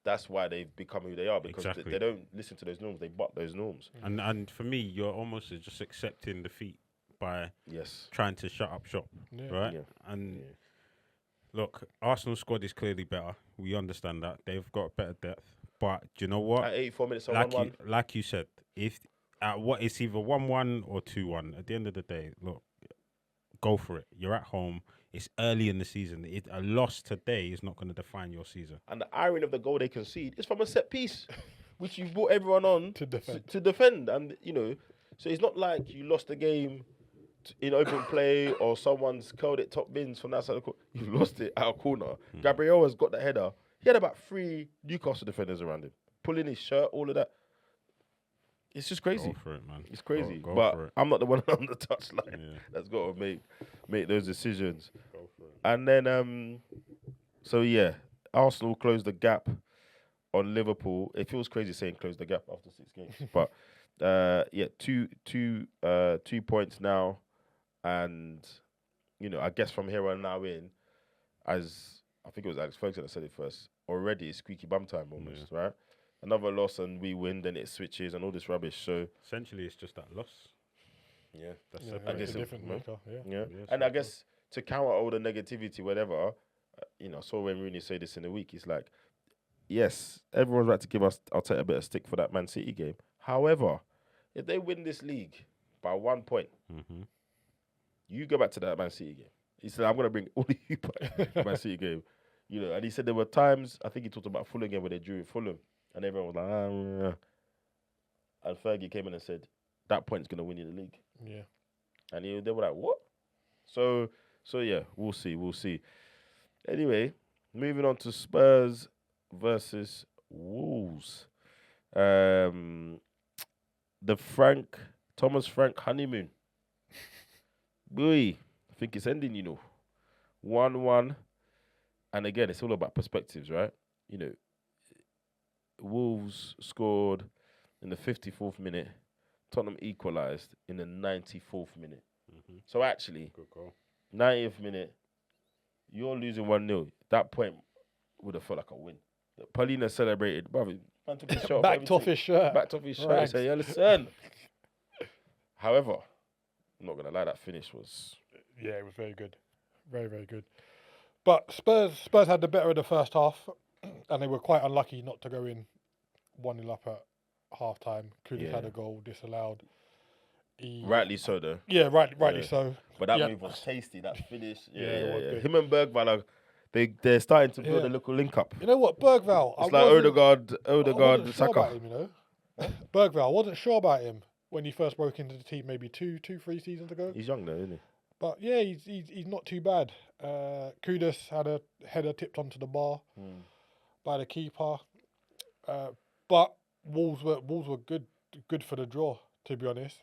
that's why they've become who they are, because they don't listen to those norms, they butt those norms. And for me, you're almost just accepting defeat by trying to shut up shop, right? Yeah. And look, Arsenal's squad is clearly better. We understand that. They've got better depth. But do you know what? At 84 minutes, like you said, if it's either 1-1 or 2-1, at the end of the day, look, go for it. You're at home. It's early in the season. A loss today is not going to define your season. And the irony of the goal they concede is from a set piece, which you've brought everyone on to defend. And, you know, so it's not like you lost the game in open play or someone's curled it top bins from that side of the court. You lost it out of corner. Gabriel has got the header. He had about 3 Newcastle defenders around him, pulling his shirt, all of that. It's just crazy. Go for it, man. It's crazy. Go but for it. I'm not the one on the touchline that's got to make those decisions. Go for it. And then, Arsenal closed the gap on Liverpool. It feels crazy saying close the gap after 6 games, but 2 points now, and you know, I guess from here on now in, as I think it was Alex Ferguson that said it first, already it's squeaky bum time almost, right? Another loss and we win, then it switches and all this rubbish. So essentially, it's just that loss. Yeah, I guess different maker. And I guess to counter all the negativity, whatever, you know, I saw when Rooney say this in the week. He's like, yes, everyone's right to give us Arteta a bit of stick for that Man City game. However, if they win this league by 1 point, you go back to that Man City game. He said, I'm going to bring all of you back to the Man City game. You know, and he said there were times, I think he talked about Fulham game where they drew at Fulham, and everyone was like, and Fergie came in and said, that point's going to win you the league. Yeah. And they were like, what? So yeah, we'll see. Anyway, moving on to Spurs versus Wolves. The Thomas Frank honeymoon. Boy, I think it's ending, you know. 1-1. And again, it's all about perspectives, right? You know, Wolves scored in the 54th minute. Tottenham equalised in the 94th minute. So actually, good goal. 90th minute, you're losing 1-0. That point would have felt like a win. Paulina celebrated. Brother, man took his shirt Backed off his shirt. He said, yeah, listen. However, I'm not going to lie, that finish was... Yeah, it was very good. Very, very good. But Spurs had the better of the first half, and they were quite unlucky not to go in 1-0 up at half-time. Kudus had a goal disallowed. Rightly so, though. Yeah, rightly so. But that move was tasty, that finish. Yeah. It was good. Him and Bergwijn, they're starting to build Yeah. a little link up. You know what, Bergvall? It's like Odegaard, I wasn't sure about Saka. him, you know. Bergvall, I wasn't sure about him when he first broke into the team maybe 3 seasons ago. He's young though, isn't he? But yeah, he's not too bad. Kudus had a header tipped onto the bar by the keeper. But Wolves were good for the draw, to be honest.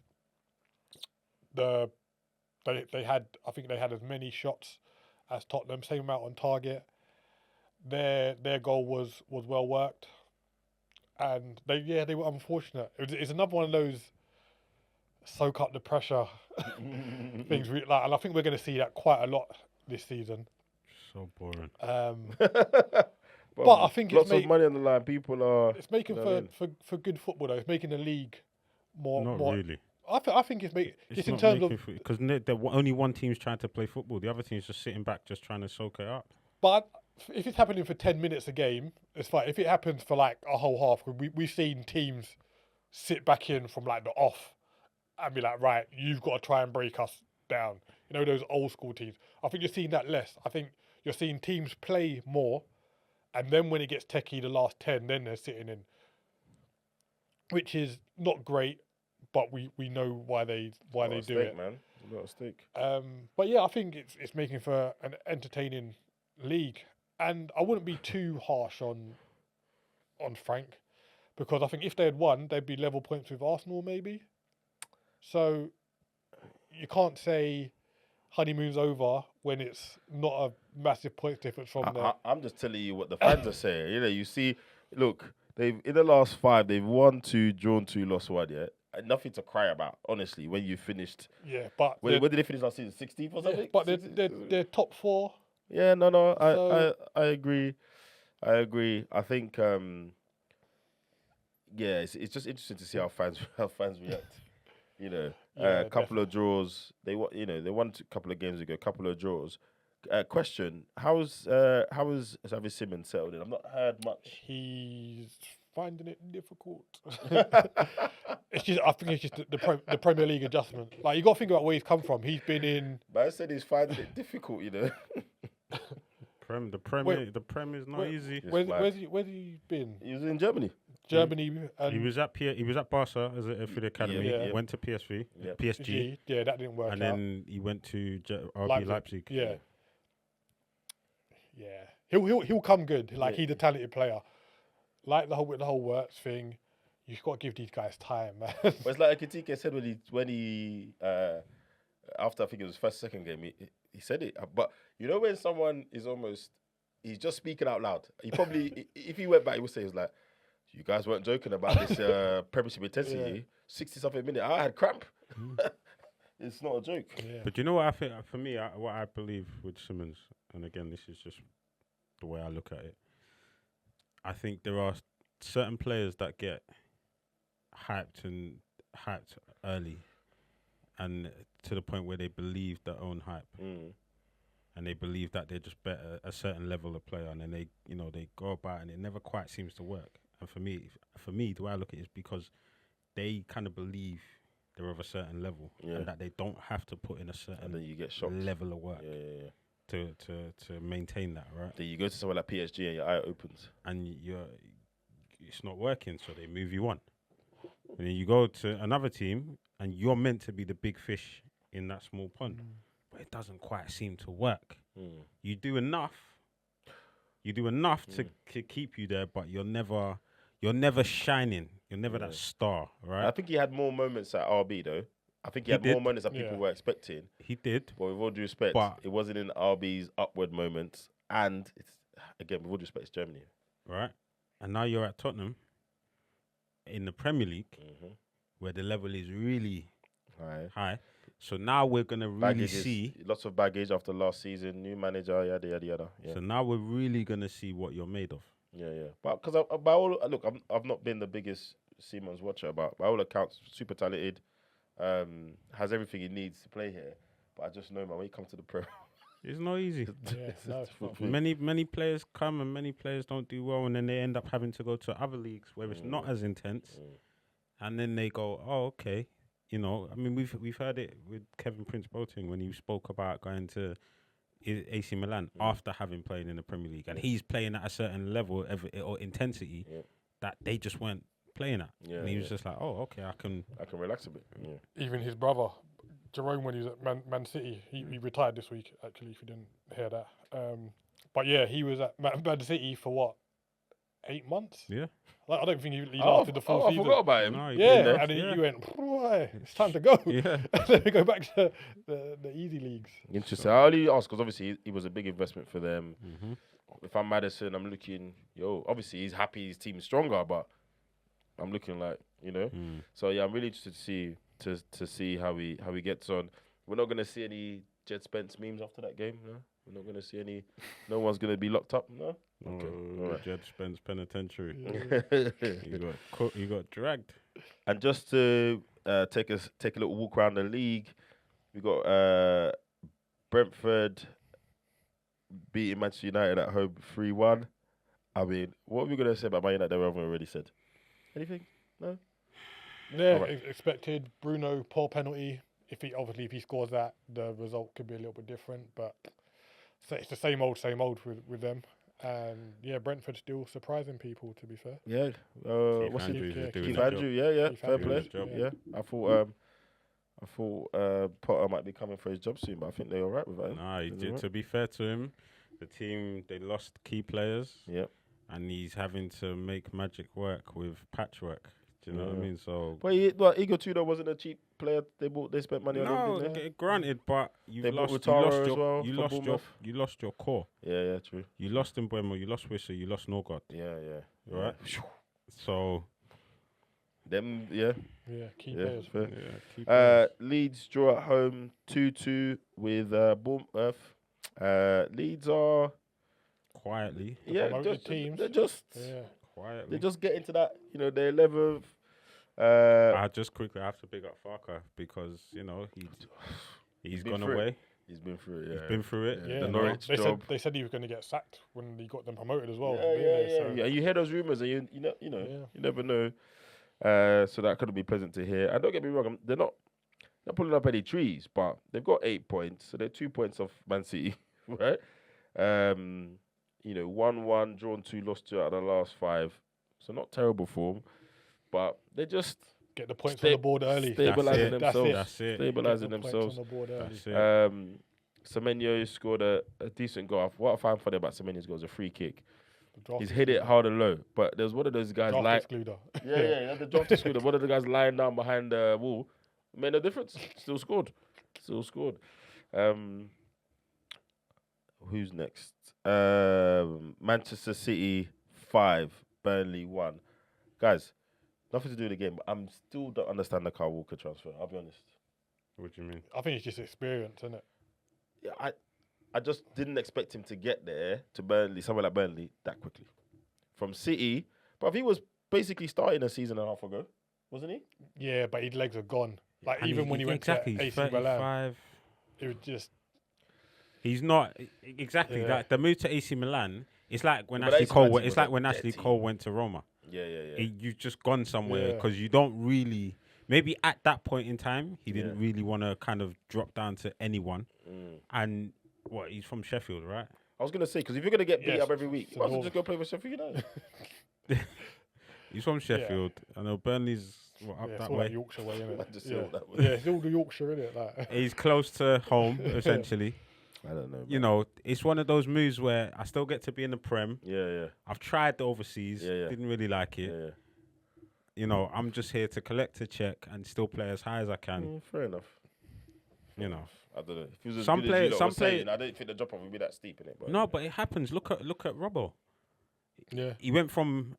They had, I think they had as many shots as Tottenham, same amount on target. Their goal was well worked, and they were unfortunate. It's another one of those soak up the pressure things. And I think we're going to see that quite a lot this season. So boring. But I think lots of money on the line. People are. It's making for good football though. It's making the league more. Not really. I think it's making just in not terms of because only one team's trying to play football. The other team's just sitting back, just trying to soak it up. But if it's happening for 10 minutes a game, it's fine. If it happens for like a whole half, we've seen teams sit back in from like the off and be like, right, you've got to try and break us down. You know, those old school teams. I think you're seeing that less. I think you're seeing teams play more, and then when it gets techie, the last 10, then they're sitting in, which is not great, but we know why they do it. Man. A lot of stake. But yeah, I think it's making for an entertaining league, and I wouldn't be too harsh on Frank, because I think if they had won, they'd be level points with Arsenal maybe. So you can't say honeymoon's over when it's not a massive points difference from there. I'm just telling you what the fans are saying. You know, you see, look, they've in the last 5, they've won 2, drawn 2, lost 1. Yeah, and nothing to cry about, honestly. When you finished, but when did they finish last season? 16th or something? Yeah, but they're top 4. Yeah, no, So- I agree. I think, yeah, it's just interesting to see how fans react. You know, a couple of draws. They won a couple of games ago. A couple of draws. Question: How is Xavi Simons settled in? I've not heard much. He's finding it difficult. It's just, I think it's just the Premier League adjustment. Like, you got to think about where he's come from. He's been in. But I said he's finding it difficult. You know. The Prem is not easy. Where's he been? He was in Germany. Germany. He was at Barca for the academy. Yeah. Went to PSV, Yeah. PSG, Yeah, that didn't work out. and then he went to RB Leipzig. Yeah. He'll come good. Like, he's a talented player. Like the whole works thing, you've got to give these guys time, man. But it's like Ekitike said when he after I think it was first second game, he said it. But you know when someone is he's just speaking out loud. He probably if he went back, he would say he was like, "You guys weren't joking about this Premiership intensity. 60-something minute, I had cramp." It's not a joke. Yeah. But you know what I think? For me, what I believe with Simmons, and again, this is just the way I look at it. I think there are certain players that get hyped early, and to the point where they believe their own hype, and they believe that they're just better a certain level of player, and then they go about and it never quite seems to work. And for me, the way I look at it is because they kind of believe they're of a certain level, and that they don't have to put in a certain And then you get shocked. level of work. Yeah. To maintain that, right? Then you go to somewhere like PSG and your eye opens. And it's not working, so they move you on. And then you go to another team, and you're meant to be the big fish in that small pond, but it doesn't quite seem to work. You do enough to keep you there, but you're never shining. You're never that star, right? I think he had more moments at RB though. I think he had more moments that people were expecting. He did. But with all due respect, it wasn't in RB's upward moments. And it's, again, with all due respect, it's Germany. Right. And now you're at Tottenham in the Premier League, where the level is really high. So now we're going to really see... Lots of baggage after last season, new manager, yada, yada, yada. Yeah. So now we're really going to see what you're made of. Yeah. But because I've not been the biggest Simons watcher, but by all accounts, super talented. Has everything he needs to play here, but I just know, man, when you come to the Pro, it's not easy. It's Many players come and many players don't do well, and then they end up having to go to other leagues where it's not as intense, and then they go, "Oh, okay." You know, I mean, we've heard it with Kevin Prince Boateng when he spoke about going to AC Milan after having played in the Premier League, and he's playing at a certain level or intensity that they just weren't playing at. And he was just like, oh, okay, I can relax a bit. Yeah. Even his brother, Jerome, when he was at Man City, he retired this week, actually, if you didn't hear that. But yeah, he was at Man City for what, 8 months? Yeah. Like, I don't think he lasted the full season. I forgot about him. No, Yeah, and then you went, "Boy, it's time to go." Yeah. Let me go back to the easy leagues. Interesting. I only asked because obviously he was a big investment for them. Mm-hmm. If I'm Maddison, I'm looking, obviously he's happy his team's stronger, but I'm looking like, So yeah, I'm really interested to see how he gets on. We're not gonna see any Jed Spence memes after that game, no? We're not gonna see any. No one's gonna be locked up, no? Okay. Oh, right. Jed Spence penitentiary. Yeah. You got dragged. And just to take a little walk around the league, we got Brentford beating Manchester United at home 3-1. I mean, what are we gonna say about Man United that we haven't already said? Anything? No. Yeah, Right. expected Bruno poor penalty. If he scores that, the result could be a little bit different. But so it's the same old with them. And yeah, Brentford still surprising people, to be fair. Yeah. What's Andrews it? is doing Keith the Andrew. Yeah. Keith Fair Andrews, play. yeah. Yeah. I thought Potter might be coming for his job soon, but I think they're all right with that. Nah, he Is it did. right? To be fair to him, the team, they lost key players. Yep. And he's having to make magic work with patchwork. Do you know what I mean? So. But Igor Tudor wasn't a cheap player. They spent money on him, didn't they? Granted, but They bought Rotaro as well for Bournemouth. you lost your core. Yeah, true. You lost Mbeumo, you lost Wisser, you lost Norgard. Yeah. Right? So. Yeah, key players. Fair. Yeah, keep players. Leeds draw at home 2-2 with Bournemouth. Leeds are Quietly. promoted teams. They're just Quietly. they just get into that. They're 11th. I just quickly have to pick up Farker because he's gone through it. away. He's been through it. Yeah. He's been through it. Yeah, The Norwich job. They said he was going to get sacked when he got them promoted as well. Yeah. You hear those rumors, and you never know. So that could be pleasant to hear. And don't get me wrong, they're not pulling up any trees, but they've got 8 points, so they're 2 points off Man City, right? 1-1, drawn 2, lost 2 out of the last 5, so not terrible form, but they just get the points on the board early. Stabilizing themselves. That's it. Stabilizing Get the themselves. points on the board early. That's it. Semenyo scored a decent goal. What I find funny about Semenyo's goal is a free kick. The draft He's hit it hard and low, but there's one of those guys draft like excluder. yeah, the draft excluder. One of the guys lying down behind the wall made no difference. Still scored. Who's next? Manchester City 5, Burnley 1. Guys, nothing to do with the game, but I'm still don't understand the Kyle Walker transfer. I'll be honest. What do you mean? I think it's just experience, isn't it? Yeah, I just didn't expect him to get there to Burnley, somewhere like Burnley, that quickly. From City, but he was basically starting a season and a half ago, wasn't he? Yeah, but his legs are gone. Like And even when he went to he's AC Milan, 35. it was just He's not exactly Yeah. that. The move to AC Milan, it's like when Yeah, but Ashley AC Cole. Milan It's was like a when dead Ashley team. Cole went to Roma. Yeah. You've just gone somewhere Yeah. because you don't really. Maybe at that point in time, he didn't Yeah. really want to kind of drop down to anyone. Mm. And he's from Sheffield, right? I was gonna say because if you're gonna get beat Yes, up every week, it's why don't you normal. just go play for Sheffield United? He's from Sheffield. I know Burnley's up yeah, it's that all way. that Yorkshire way, isn't I it? just Yeah. saw that one. Yeah, it's all the Yorkshire, isn't it? Like, He's close to home, essentially. I don't know. You know, it's one of those moves where I still get to be in the Prem. Yeah. I've tried the overseas, Yeah. didn't really like it. Yeah. You know, I'm just here to collect a check and still play as high as I can. Fair enough. You know, I don't know. If it was as Some good play- as you lot some were play- saying, I don't think the drop off would be that steep in it. But no, but it happens. Look at Robbo. yeah. He went from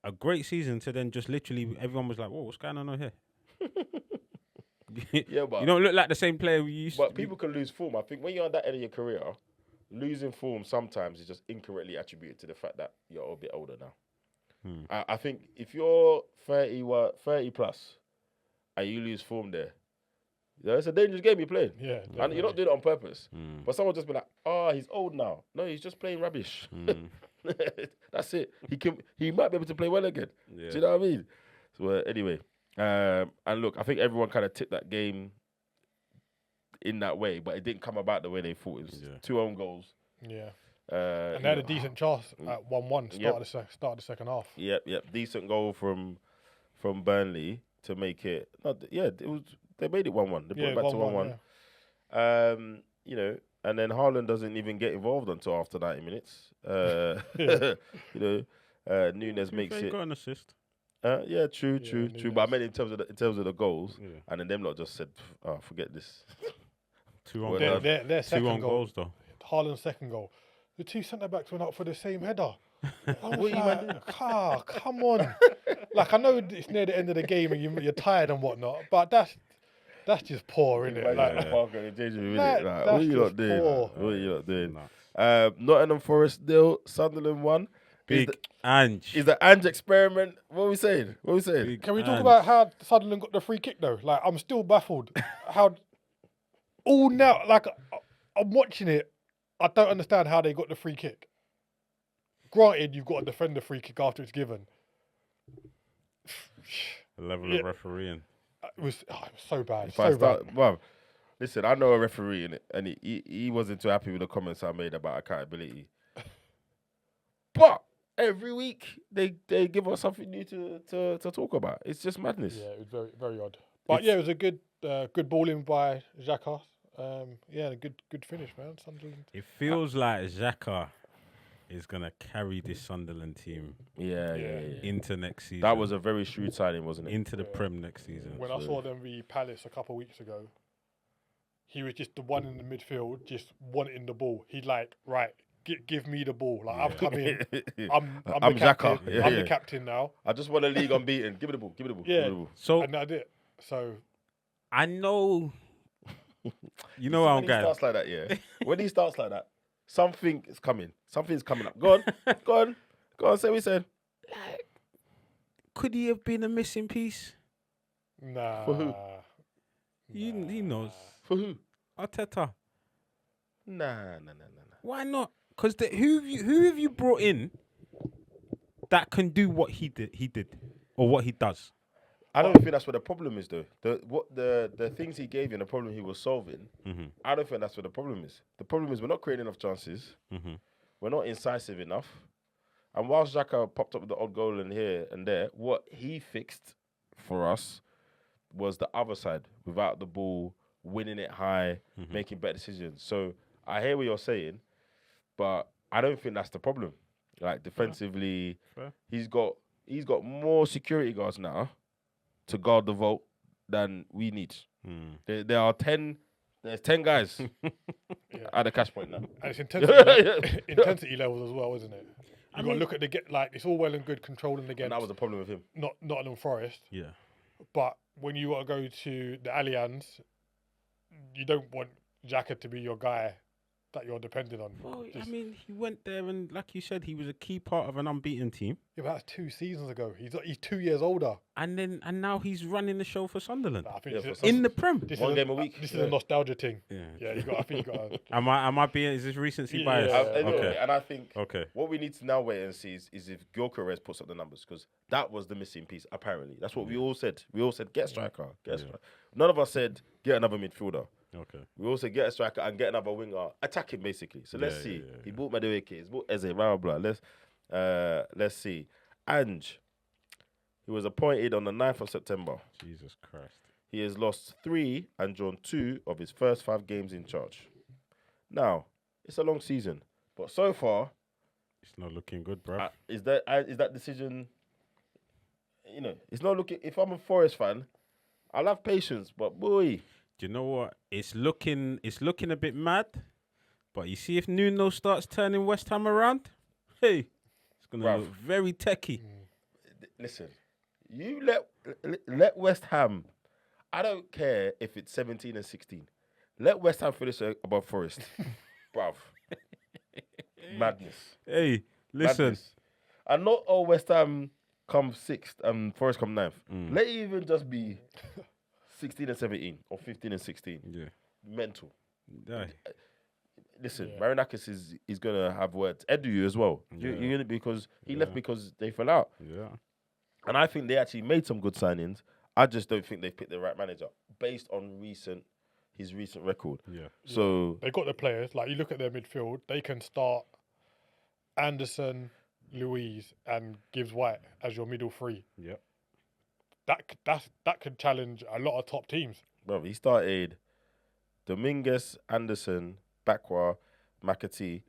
a great season to then just literally everyone was like, "Whoa, what's going on over here?" yeah, but You don't look like the same player we used. but to. people can lose form. I think when you're at that end of your career, losing form sometimes is just incorrectly attributed to the fact that you're a bit older now. I think if you're 30 plus and you lose form there, it's a dangerous game you're playing. Yeah. And you're not doing it on purpose. Mm. But someone just be like, "Oh, he's old now." No, he's just playing rubbish. That's it. He might be able to play well again. Yeah. Do you know what I mean? So anyway, and look, I think everyone kind of tipped that game in that way, but it didn't come about the way they thought. It was 2 own goals. Yeah. And they had a decent chance at 1-1 start of the second half. Yep. Decent goal from Burnley to make it. It was. They made it 1-1. They brought it back to 1-1. Yeah. And then Haaland doesn't even get involved until after 90 minutes. Nunes makes it. Got an assist. True. But I meant in terms of the goals, and then them lot just said, forget this. Two on their second goals though. Haaland's second goal. The 2 centre backs went up for the same header. What you man doing? Come on. Like, I know it's near the end of the game and you're tired and whatnot, but that's just poor, isn't it? What are you not doing? Poor. What are you not doing? Nottingham Forest nil, Sunderland 1. Big Ange. Is the Ange experiment? What are we saying? Can we talk about how Sunderland got the free kick though? Like, I'm still baffled. How all now, like, I'm watching it. I don't understand how they got the free kick. Granted, you've got to defend the free kick after it's given. The level of refereeing. It was so bad. Well, listen, I know a referee in it, and he wasn't too happy with the comments I made about accountability. But every week they give us something new to talk about. It's just madness. Yeah, it was very, very odd. But it was a good balling by Xhaka. A good finish, man. Sunderland. It feels like Xhaka is gonna carry this Sunderland team. Yeah. Into next season. That was a very shrewd signing, wasn't it? Into the Prem next season. When I saw them v Palace a couple of weeks ago, he was just the one in the midfield, just wanting the ball. He'd like, right, give me the ball. Like, I've come in. I'm the captain. Xhaka. I'm the captain now. I just want a league unbeaten. Give me the ball. Yeah. So and that's it. So I know. You know how I'm going. When he starts like that, something is coming. Something's coming up. Go on. Say what he said. Like, could he have been a missing piece? Nah. For who? He knows. For who? Arteta. Nah. Why not? Because who have you brought in that can do what he did, or what he does? I don't think that's what the problem is, though. The things he gave you and the problem he was solving, I don't think that's what the problem is. The problem is we're not creating enough chances. We're not incisive enough. And whilst Xhaka popped up with the odd goal in here and there, what he fixed for us was the other side, without the ball, winning it high, making better decisions. So I hear what you're saying, but I don't think that's the problem. Like, defensively, he's got more security guards now to guard the vault than we need. There are 10. There's 10 guys at the cash point now. And it's intensity levels as well, isn't it? You got to look at it's all well and good controlling against. And that was the problem with him. Not Nottingham Forest. Yeah. But when you got to go to the Allianz, you don't want Xhaka to be your guy that you're depending on. Well, I mean, he went there and, like you said, he was a key part of an unbeaten team. Yeah, but that's 2 seasons ago. He's 2 years older. And now he's running the show for Sunderland. I think in the Prem. One game a week. This is a nostalgia thing. Yeah. I think you got. Am I being? Is this recency bias? Okay. And I think okay. What we need to now wait and see is if Gyökeres puts up the numbers, because that was the missing piece. Apparently, that's what we all said. We all said get a striker. None of us said get another midfielder. Okay. We also get a striker and get another winger, attack him basically. So let's see. He bought Madueke, he's bought Eze, blah blah blah. Let's see. Ange, he was appointed on the 9th of September. Jesus Christ. He has lost 3 and drawn 2 of his first 5 games in charge. Now, it's a long season, but so far, it's not looking good, bro. Is that decision? It's not looking. If I'm a Forest fan, I'll have patience, but boy. Do you know what? It's looking a bit mad, but you see if Nuno starts turning West Ham around, hey, it's gonna look very techie. Listen, you let West Ham. I don't care if it's 17 and 16. Let West Ham finish above Forest, bruv. Madness. Hey, listen. Madness. And not all West Ham come 6th and Forest come 9th. Let it even just be 16 and 17 or 15 and 16. Yeah. Mental. Yeah. Listen, Marinakis is going to have words. Edu as well. Yeah. You're gonna, because he left because they fell out. Yeah. And I think they actually made some good signings. I just don't think they've picked the right manager based on recent his recent record. Yeah. So They got the players. Like you look at their midfield, they can start Anderson, Louise, and Gibbs White as your middle three. Yeah. That could challenge a lot of top teams. bro, he started Dominguez, Anderson, Bakwa, McAtee.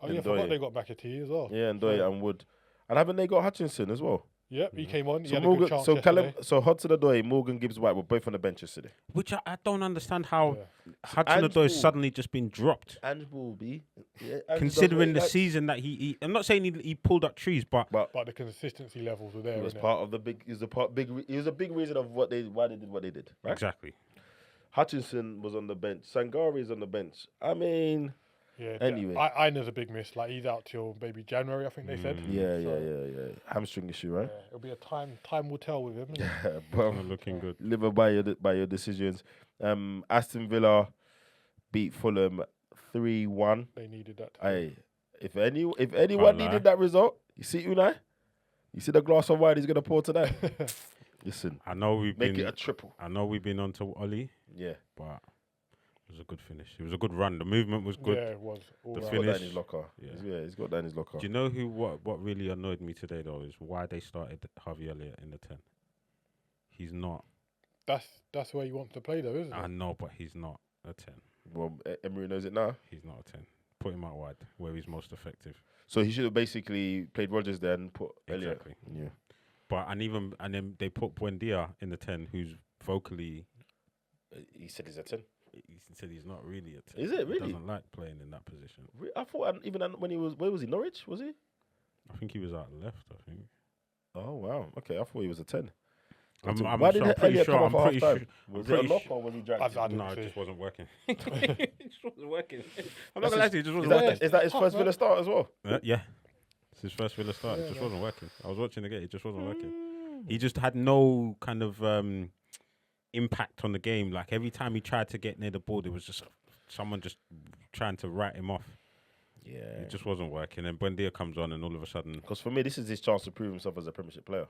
Oh yeah, I Ndoye. forgot they got McAtee as well. Yeah, and Ndoye and Wood. And haven't they got Hutchinson as well? Yep, he came on. He So had a good Morgan, chance so yesterday. Callum, so Hudson Odoi, Morgan Gibbs White were both on the bench yesterday. Which I don't understand how Yeah. Hudson Ange Odoi has Ball. suddenly just been dropped. And will be. Yeah, Ange Considering the does what he season that he I'm not saying he pulled up trees, but likes. But the consistency levels were there. He was innit? part of the big. He was a part big. He was a big reason of why they did what they did. Right? exactly. Hutchinson was on the bench. Sangari is on the bench. I mean, Yeah. Anyway. Ina's a big miss. Like he's out till maybe January, I think they said. yeah. Hamstring issue, right? Yeah, it'll be a time will tell with him. innit? But Not looking good. live by your decisions. Aston Villa beat Fulham 3-1. They needed that. Hey, if anyone lie. needed that result, you see Unai? You see the glass of wine he's gonna pour tonight? Listen, I know we've make been it a triple. I know we've been on to Ollie, Yeah. but it was a good finish. It was a good run. The movement was good. Yeah, it was. All The right. He's got that in finish. his locker. Yeah. He's got that in his locker. Do you know what really annoyed me today though is why they started Harvey Elliott in the 10. He's not. That's where you want to play, though, isn't it? I know, but he's not a 10. Well, Emery knows it now. He's not a 10. Put him out wide where he's most effective. So he should have basically played Rodgers there and put Elliott. Exactly. Yeah. But and then they put Buendia in the 10, who's vocally. He said he's a 10. He said he's not really a 10. Is it really? He doesn't like playing in that position. I thought even when he was, where was he? Norwich, was he? I think he was out left. I think. Oh, wow. Okay, I thought he was a 10. I'm Why sure- did I'm pretty Elliott sure. come I'm off at pretty half-time? sure. Was I'm it a pretty knock sure- or was he dragged? I didn't No, it see. just wasn't working. It just wasn't working. I'm not That's gonna lie his- to you, it just Is wasn't that, working. is that his first Villa start as well? Yeah, it's his first Villa start. Yeah, It just man. wasn't working. I was watching the game. It just wasn't working. He just had no kind of impact on the game. Like every time he tried to get near the ball, there was just someone just trying to write him off. Yeah. It just wasn't working. And Buendia comes on, and all of a sudden, Because for me, this is his chance to prove himself as a Premiership player.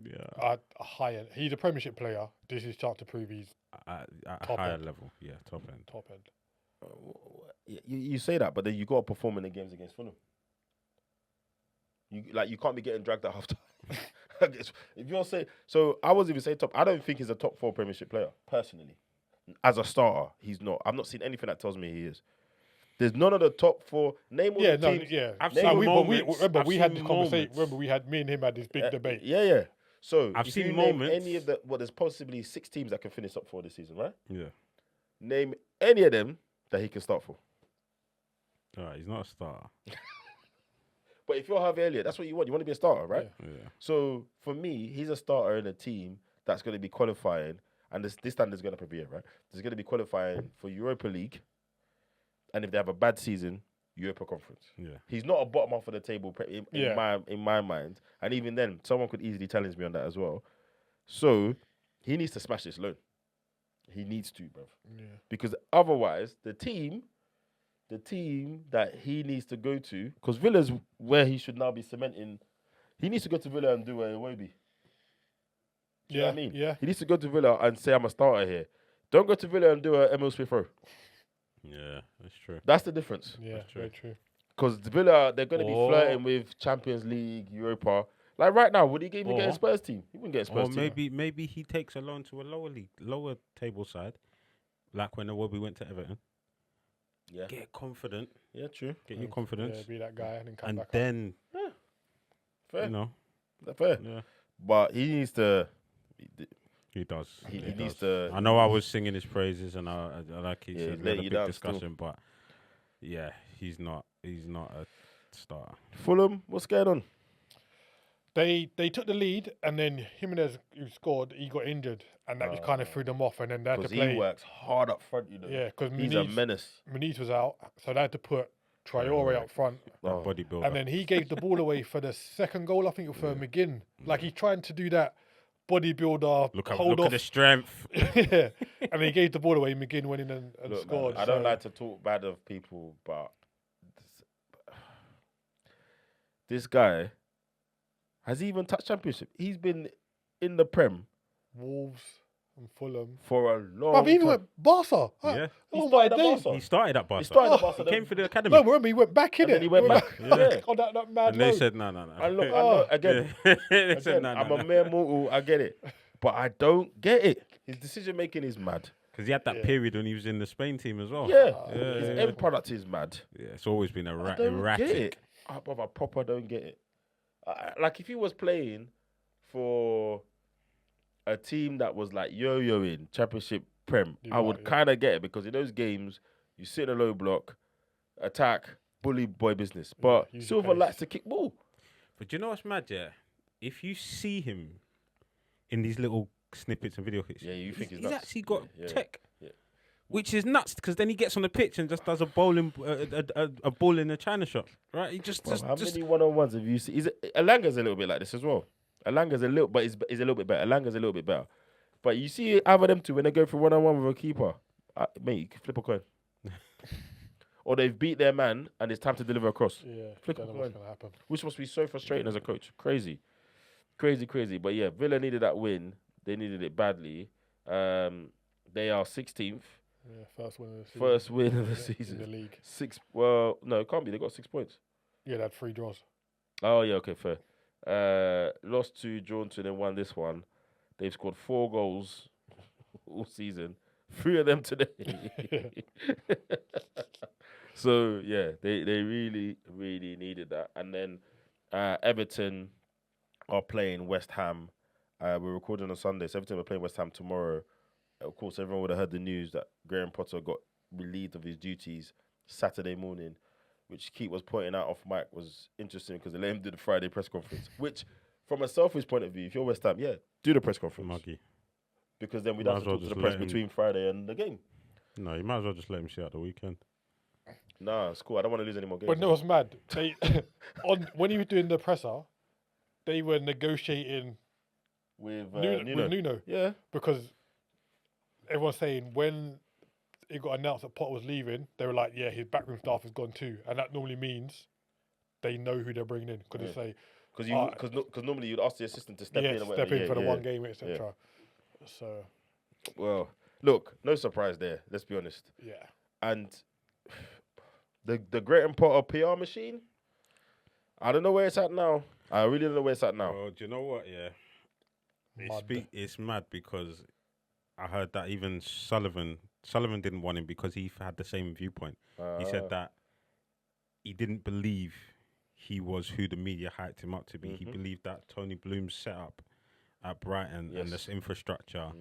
yeah, A higher. He's a Premiership player. This is his chance to prove he's at a Top higher end. level, yeah, top end. top end. You say that, but then you got to perform in the games against Fulham. You can't be getting dragged at half time. If you're saying so, I wasn't even saying top. I don't think he's a top 4 Premiership player personally. As a starter, he's not. I've not seen anything that tells me he is. There's none of the top 4. Name all Yeah, the no, teams. yeah. I've No, seen we moments. remember I've we had seen this conversation. moments. Remember we had me and him had this big debate. Yeah. So I've if seen you name moments. any of the there's possibly 6 teams that can finish top 4 this season, right? Yeah, Name any of them that he can start for. all right. He's not a starter. But if you're Harvey Elliott, that's what you want. You want to be a starter, right? Yeah. Yeah, So for me, he's a starter in a team that's going to be qualifying, and this standard's going to prevail, right? There's going to be qualifying for Europa League, and if they have a bad season, Europa Conference. yeah. He's not a bottom half of the table Yeah. in my mind, and even then, someone could easily challenge me on that as well. So he needs to smash this loan. He needs to, bro, Yeah. because otherwise, the team that he needs to go to, because Villa's where he should now be cementing. He needs to go to Villa and do a Iwobi. Do you know what I mean? Yeah. He needs to go to Villa and say, I'm a starter here. Don't go to Villa and do a Emil Smith Rowe. Yeah, that's true. That's the difference. Yeah. That's true. Very true. Because Villa, they're going to be Or- flirting with Champions League, Europa. Like right now, would he even get a Or- Spurs team? He wouldn't get a Spurs Or team. maybe he takes a loan to a lower table side, like when Iwobi went to Everton. Yeah. Get confident, Yeah, true. get your confidence, Yeah, be that guy and then come and back. then Fair. you know, Fair. yeah, But he needs to. he does. He does. needs to. I know I was singing his praises, and I like he Yeah, said he's we had letting a you big down still. discussion, but yeah, he's not a starter. Fulham, what's going on? They took the lead, and then Jimenez, who scored, he got injured, and that just kind of threw them off. And then they had to Because play. he works hard up front, you know. Yeah, because He's a menace. Muniz was out, so they had to put Traore up front. Oh. Bodybuilder. And then he gave the ball away for the second goal, I think, for McGinn. Like he's trying to do that bodybuilder look hold at off. the strength. Yeah, and he gave the ball away. McGinn went in and Look, scored. man, I don't so- like to talk bad of people, but this guy has he even touched Championship. He's been in the Prem. Wolves, And Fulham. for a long But he even time. went Barca. Yeah. He Oh started my at days. Barca. He started at Barca. He started at Oh. Barca. He came for the academy. No, remember he went back in And it. then he went back. Yeah. On that mad And they loan. said, no. And look, I know, again, They said, again, no. I'm a mere mortal. I get it, but I don't get it. His decision making is mad. Because he had that period when he was in the Spain team as well. Yeah, Yeah, his yeah. end product is mad. Yeah, it's always been I don't erratic. get it. I proper don't get it. Like if he was playing for a team that was like yo-yoing Championship Prem, I would kind of get it because in those games you sit in a low block, attack, bully boy business. But Silva likes to kick ball. But you know what's mad, yeah? If you see him in these little snippets and video clips, you think he's he's nuts. actually got tech. Yeah. Which is nuts because then he gets on the pitch and just does a bowling, a ball in a China shop, right? He just, How many one-on-ones have you seen? Alanga's a little bit like this as well. Alanga's a little, but he's a little bit better. Alanga's a little bit better. But you see either them two when they go for one-on-one with a keeper, mate, you can flip a coin. Or they've beat their man and it's time to deliver a cross. Yeah, Flip a don't know coin. what's gonna happen. Which must be so frustrating as a coach. Crazy. But yeah, Villa needed that win. They needed it badly. They are 16th. Yeah, first win of the season. First win of the season. In the league. Well, no, it can't be. They got 6 points. Yeah, they had 3 draws. Oh, yeah, okay, fair. Lost 2, drawn 2, then won this one. They've scored 4 goals all season. 3 of them today. So, yeah, they really, really needed that. And then Everton are playing West Ham. We're recording on Sunday, so Everton are playing West Ham tomorrow. Of course, everyone would have heard the news that Graham Potter got relieved of his duties Saturday morning, which Keith was pointing out off mic was interesting because they let him do the Friday press conference, which, from a selfish point of view, if you're West Ham, do the press conference. Muggy. Because then we don't have to talk to the press between Friday and the game. No, you might as well just let him see out the weekend. Nah, it's cool. I don't want to lose any more games. But no, it's mad. They when he was doing the presser, they were negotiating with Nuno. With Nuno. Yeah. Because everyone's saying when it got announced that Potter was leaving, they were like, yeah, his backroom staff has gone too. And that normally means they know who they're bringing in. Because they say... Because normally you'd ask the assistant to step in. Step in for the one game, etc. Yeah. So... Well, look, no surprise there. Let's be honest. Yeah. And... The Graham Potter PR machine, I don't know where it's at now. I really don't know where it's at now. Well, do you know what? Yeah. It's mad because I heard that even Sullivan didn't want him because he had the same viewpoint. He said that he didn't believe he was who the media hyped him up to be. He believed that Tony Bloom's setup at Brighton and this infrastructure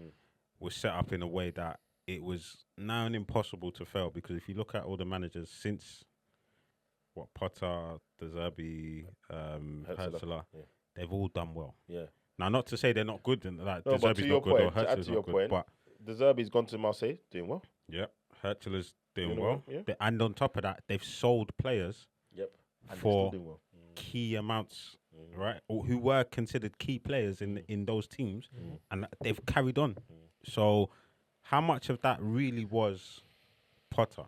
was set up in a way that it was now impossible to fail, because if you look at all the managers since Potter, De Zerbi, Hertzler, they've all done well. Yeah. Now, not to say they're not good, and like De Zerbi's not good or Hertzler's not good, but De Zerbi's gone to Marseille, doing well. Yeah, Hertzler's doing well. Yeah. And on top of that, they've sold players. For key amounts, right? Or who were considered key players in those teams, and they've carried on. So, how much of that really was Potter?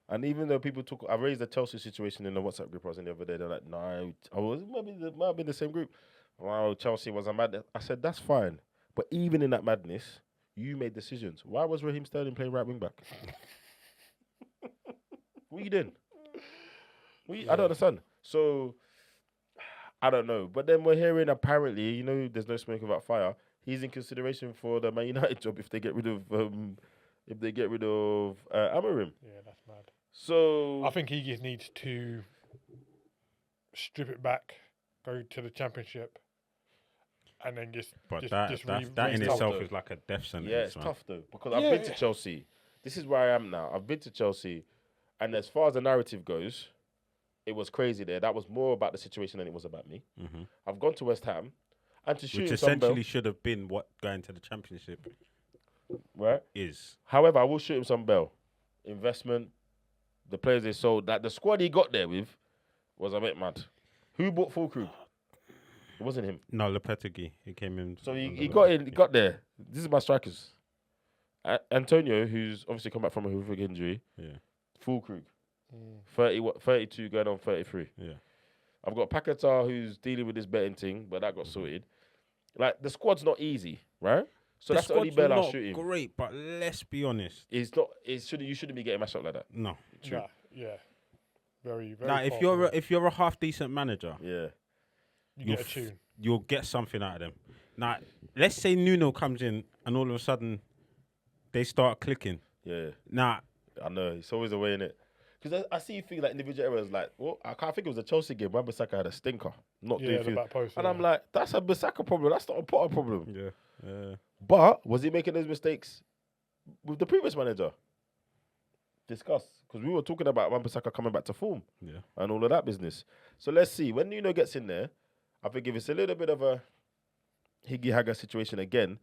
And even though people I raised the Chelsea situation in the WhatsApp group I was in the other day. They're like, "No, might have been the same group." Wow, Chelsea was a mad. I said that's fine, but even in that madness, you made decisions. Why was Raheem Sterling playing right wing back? What are you doing? I don't understand. So, I don't know. But then we're hearing apparently, there's no smoke without fire. He's in consideration for the Man United job if they get rid of Amorim. Yeah, that's mad. So I think he just needs to strip it back, go to the Championship, and then just. But that in itself is like a death sentence. Yeah, it's tough though, because I've been to Chelsea. This is where I am now. I've been to Chelsea, and as far as the narrative goes, it was crazy there. That was more about the situation than it was about me. I've gone to West Ham, and to shoot which essentially should have been what going to the Championship, right? Is. However, I will shoot him some bell. Investment, the players they sold, that the squad he got there with was a bit mad. Who bought full crew? It wasn't him. No, Lopetegui. He came in. So he got in. He got there. This is my strikers. Antonio, who's obviously come back from a horrific injury. Yeah. Full crew. 32 going on 33. Yeah. I've got Paquetá who's dealing with this betting thing, but that got sorted. Like, the squad's not easy, right? So that's the only squad's bell I'll not shoot him. great, but let's be honest. It's not. You shouldn't be getting mashed up like that. No. True. Nah, yeah. Very, very. Now, if you're a half decent manager, Yeah. you get a tune. you'll get something out of them. Now, let's say Nuno comes in and all of a sudden they start clicking. Yeah. Now, I know. It's always a way in it. Because I see you think like individual errors. Like, well, I can't think it was a Chelsea game. Wan-Bissaka had a stinker. Not doing The things. back post. And I'm like, that's a Bissaka problem. That's not a Potter problem. yeah. But was he making those mistakes with the previous manager? Discuss. Because we were talking about Wan-Bissaka coming back to form. Yeah. And all of that business. So let's see. When Nuno gets in there, I think if it's a little bit of a higgy-hagger situation again,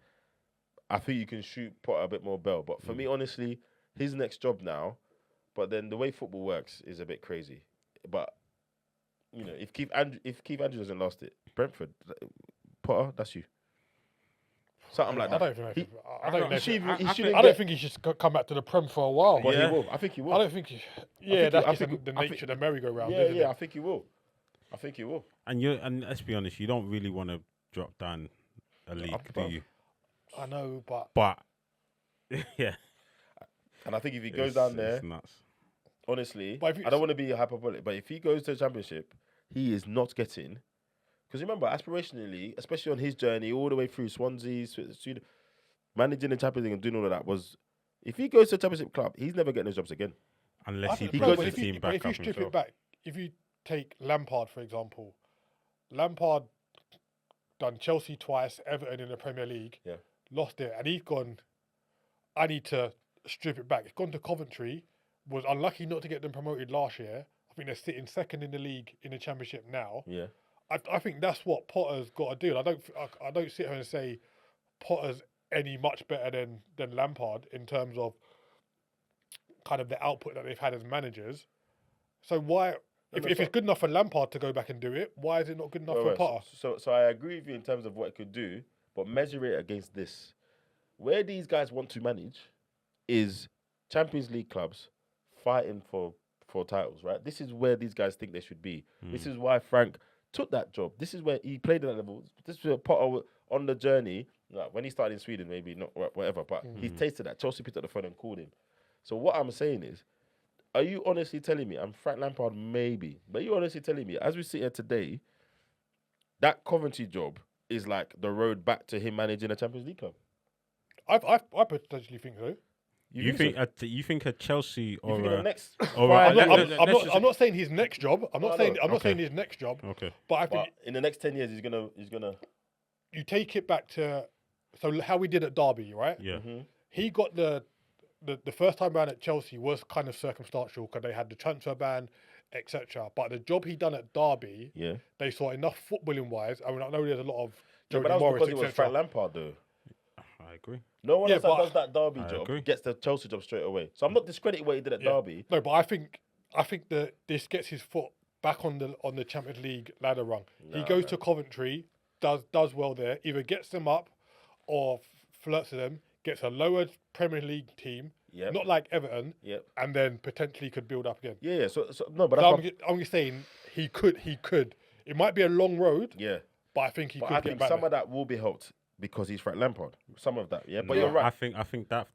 I think you can shoot Potter a bit more bell. But for me, honestly, his next job now, but then the way football works is a bit crazy. But, you know, if Keith Andrews doesn't last it, Brentford, Potter, that's you. Something like that. I don't think he should come back to the Prem for a while. But he will. I think he will. I don't think. That's the nature of the merry-go-round. Yeah, I think he will. And let's be honest, you don't really want to drop down a league, do you? I know, but yeah. And I think if he goes down there, it's nuts. Honestly, I don't want to be hyperbolic, but if he goes to the Championship, he is not getting. Because remember, aspirationally, especially on his journey all the way through Swansea, Sweden, managing the Champions League and doing all of that was, if he goes to a Championship club, he's never getting those jobs again. Unless he goes brings to the team back if you up strip himself. it back, if you take Lampard, for example, Lampard done Chelsea twice, Everton in the Premier League, lost it, and he's gone, I need to strip it back. He's gone to Coventry, was unlucky not to get them promoted last year. I think they're sitting second in the league in the Championship now. Yeah. I think that's what Potter's got to do. I don't sit here and say Potter's any much better than Lampard in terms of kind of the output that they've had as managers. So why, if it's good enough for Lampard to go back and do it, why is it not good enough for Potter? So I agree with you in terms of what it could do, but measure it against this. Where these guys want to manage is Champions League clubs fighting for titles, right? This is where these guys think they should be. This is why Frank took that job. This is where he played at that level. This is where Potter on the journey. Like when he started in Sweden, maybe not whatever, but he tasted that. Chelsea picked up the phone and called him. So what I'm saying is, are you honestly telling me, I'm Frank Lampard maybe, but are you honestly telling me, as we sit here today, that Coventry job is like the road back to him managing a Champions League club? I potentially think so. You think a Chelsea or the next I'm not saying his next job. I'm not saying his next job. Okay. But I think in the next 10 years he's gonna. You take it back to how we did at Derby, right? Yeah. He got the first time around at Chelsea was kind of circumstantial because they had the transfer ban, etc. But the job he done at Derby, they saw enough footballing wise. I mean, I know there's a lot of but that was because it was Frank Lampard though. I agree. No one else that does that Derby job gets the Chelsea job straight away. So I'm not discrediting what he did at Derby. No, but I think that this gets his foot back on the Champions League ladder rung. He goes to Coventry, does well there, either gets them up or flirts with them, gets a lower Premier League team, not like Everton, and then potentially could build up again. Yeah. So no, but I'm just saying he could. It might be a long road. Yeah. But I think he could. I think get some of that will be helped because he's Frank Lampard. Some of that, But you're right. I think that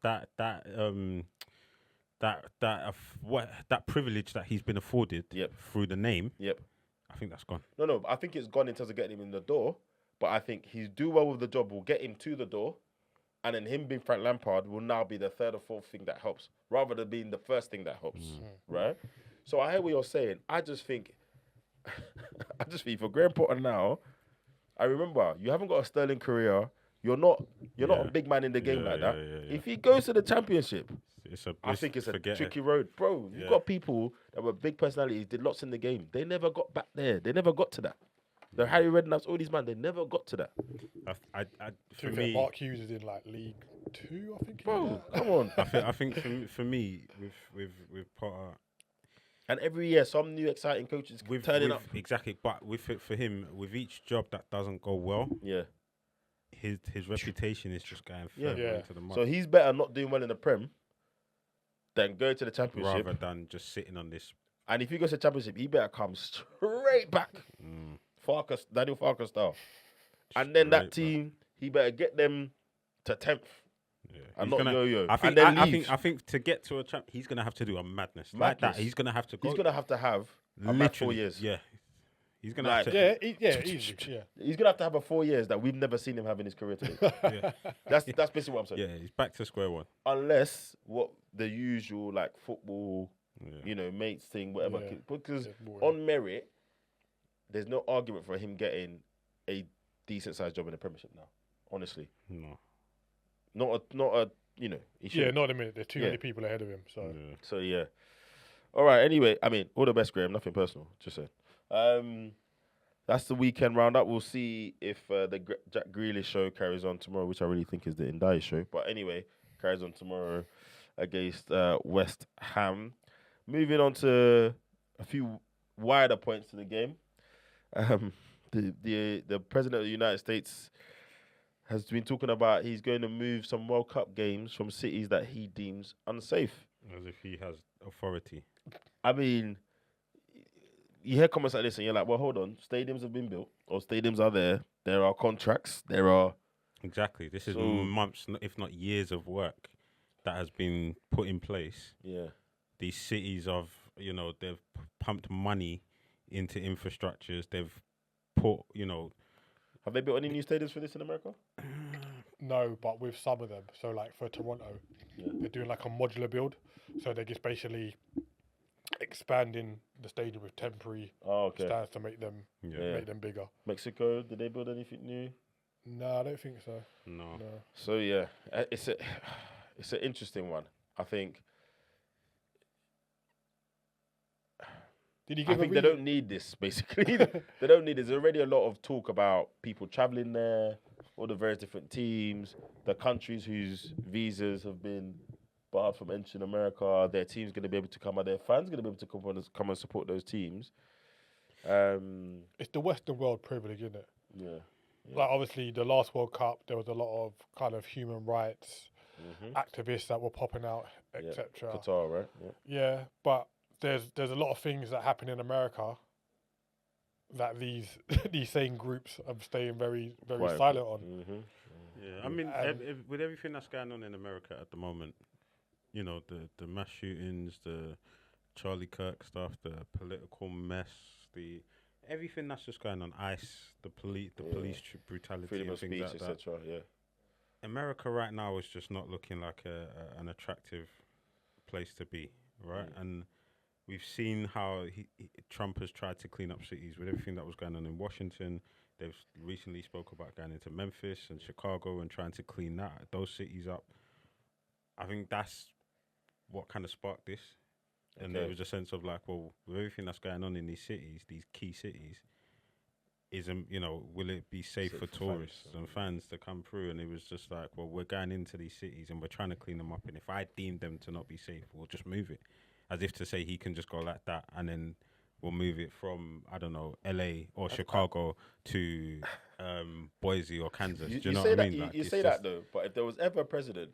privilege that he's been afforded through the name. I think that's gone. No. I think it's gone in terms of getting him in the door. But I think he's do well with the job will get him to the door, and then him being Frank Lampard will now be the third or fourth thing that helps, rather than being the first thing that helps, right? So I hear what you're saying. I just think for Graham Potter now, I remember you haven't got a sterling career. You're not a big man in the game like that. If he goes to the Championship, I think it's a tricky road, bro. You've got people that were big personalities, did lots in the game. They never got back there. They never got to that. The Harry Redknapp's, all these man, they never got to that. For me, Mark Hughes is in like League 2, I think. Bro, come on. I think for me with Potter, and every year some new exciting coaches turning up. Exactly, but for him, with each job that doesn't go well, his reputation is just going further into the mud. So he's better not doing well in the Prem than go to the Championship rather than just sitting on this. And if he goes to the Championship, he better come straight back. Daniel Farker style. And then that team, he better get them to 10th. Yeah. And He's not gonna- yo-yo. I think. and then I leave. think to get to a champ, he's gonna have to do a madness like that. Madness. He's gonna have to go. He's gonna have to have a mad 4 years. Yeah. He's gonna Like, have to. Easy. Yeah. He's gonna have to have a 4 years that we've never seen him have in his career today. Yeah. That's basically what I'm saying. Yeah. He's back to square one. Unless what the usual like football, Yeah. mates thing, whatever. Yeah. Because It's boring. on merit, there's no argument for him getting a decent sized job in the Premiership now. Honestly, No. not a he Yeah, should. not a minute. There's too Yeah. many people ahead of him. So Yeah. So yeah. All right. Anyway, I mean, all the best, Graham. Nothing personal. Just saying. That's the weekend roundup. We'll see if the Jack Grealish show carries on tomorrow, which I really think is the Ndai show. But anyway, carries on tomorrow against West Ham. Moving on to a few wider points to the game. The president of the United States has been talking about he's going to move some World Cup games from cities that he deems unsafe. As if he has authority. I mean, you hear comments like this and you're like, well, hold on. Stadiums have been built or stadiums are there. There are contracts. There are... Exactly. This is So- months, if not years of work that has been put in place. Yeah. These cities of, they've pumped money into infrastructures. They've put, Have they built any new stadiums for this in America? no, but with some of them. So like for Toronto, they're doing like a modular build. So they're just basically expanding the stadium with temporary Oh, okay. stands to make them Yeah. make them bigger. Mexico, did they build anything new? No, I don't think so. No. No. So, yeah, it's an interesting one. I think Did he I give think a they reason? don't need this, basically. They don't need this. There's already a lot of talk about people traveling there, all the various different teams, the countries whose visas have been barred from entering America. Their team's going to be able to come, and their fans going to be able to come and support those teams. It's the Western world privilege, isn't it? Yeah. Like obviously the last World Cup, there was a lot of kind of human rights Mm-hmm. activists that were popping out, Yeah. etc. Qatar, right? Yeah. Yeah, but there's a lot of things that happen in America that these these same groups are staying very Quiet. silent on. Mm-hmm. Yeah, I mean, And- with everything that's going on in America at the moment, the mass shootings, the Charlie Kirk stuff, the political mess, everything that's just going on, ICE, the police brutality, Freedom and of things speech, like that. etc. Yeah. America right now is just not looking like an attractive place to be, right? And we've seen how Trump has tried to clean up cities with everything that was going on in Washington. They've recently spoke about going into Memphis and Chicago and trying to clean those cities up. I think that's what kind of sparked this. And there Okay. was a sense of like, well, with everything that's going on in these cities, these key cities, will it be safe for Safe for tourists fans, and fans to come through? And it was just like, well, we're going into these cities and we're trying to clean them up. And if I deem them to not be safe, we'll just move it. As if to say he can just go like that and then we'll move it from, I don't know, LA or Chicago to Boise or Kansas. Do you know say what I that, mean? Like, you it's say just- that though, but if there was ever a president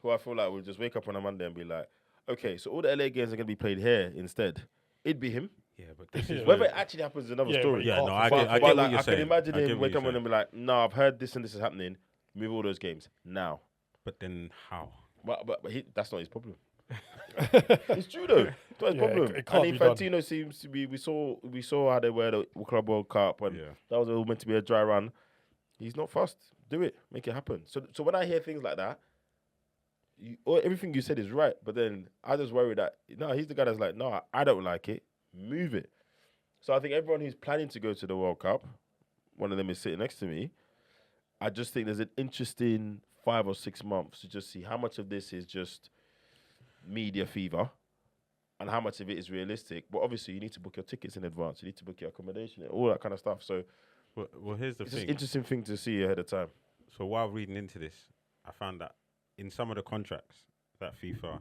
who I feel like would just wake up on a Monday and be like, okay, so all the LA games are going to be played here instead, it'd be him. Yeah, but this is Whether where- it actually happens is another Yeah, story. but Yeah, you no, can't I forget- get, I But get like, what you're I saying. can imagine I get him what wake you're up and saying. be like, no, I've heard this and this is happening. Move all those games now. But then how? But that's not his problem. It's true though. It's not his Yeah, problem. it can't And be done. Infantino seems to be. We saw how they were the Club World Cup, and Yeah. that was all meant to be a dry run. He's not fast. Do it. Make it happen. So when I hear things like that, everything you said is right. But then I just worry that he's the guy that's like, no, I don't like it. Move it. So I think everyone who's planning to go to the World Cup, one of them is sitting next to me. I just think there's an interesting 5 or 6 months to just see how much of this is just media fever and how much of it is realistic. But obviously, you need to book your tickets in advance. You need to book your accommodation, all that kind of stuff. So Well, here's the it's just thing. an interesting thing to see ahead of time. So while reading into this, I found that in some of the contracts that FIFA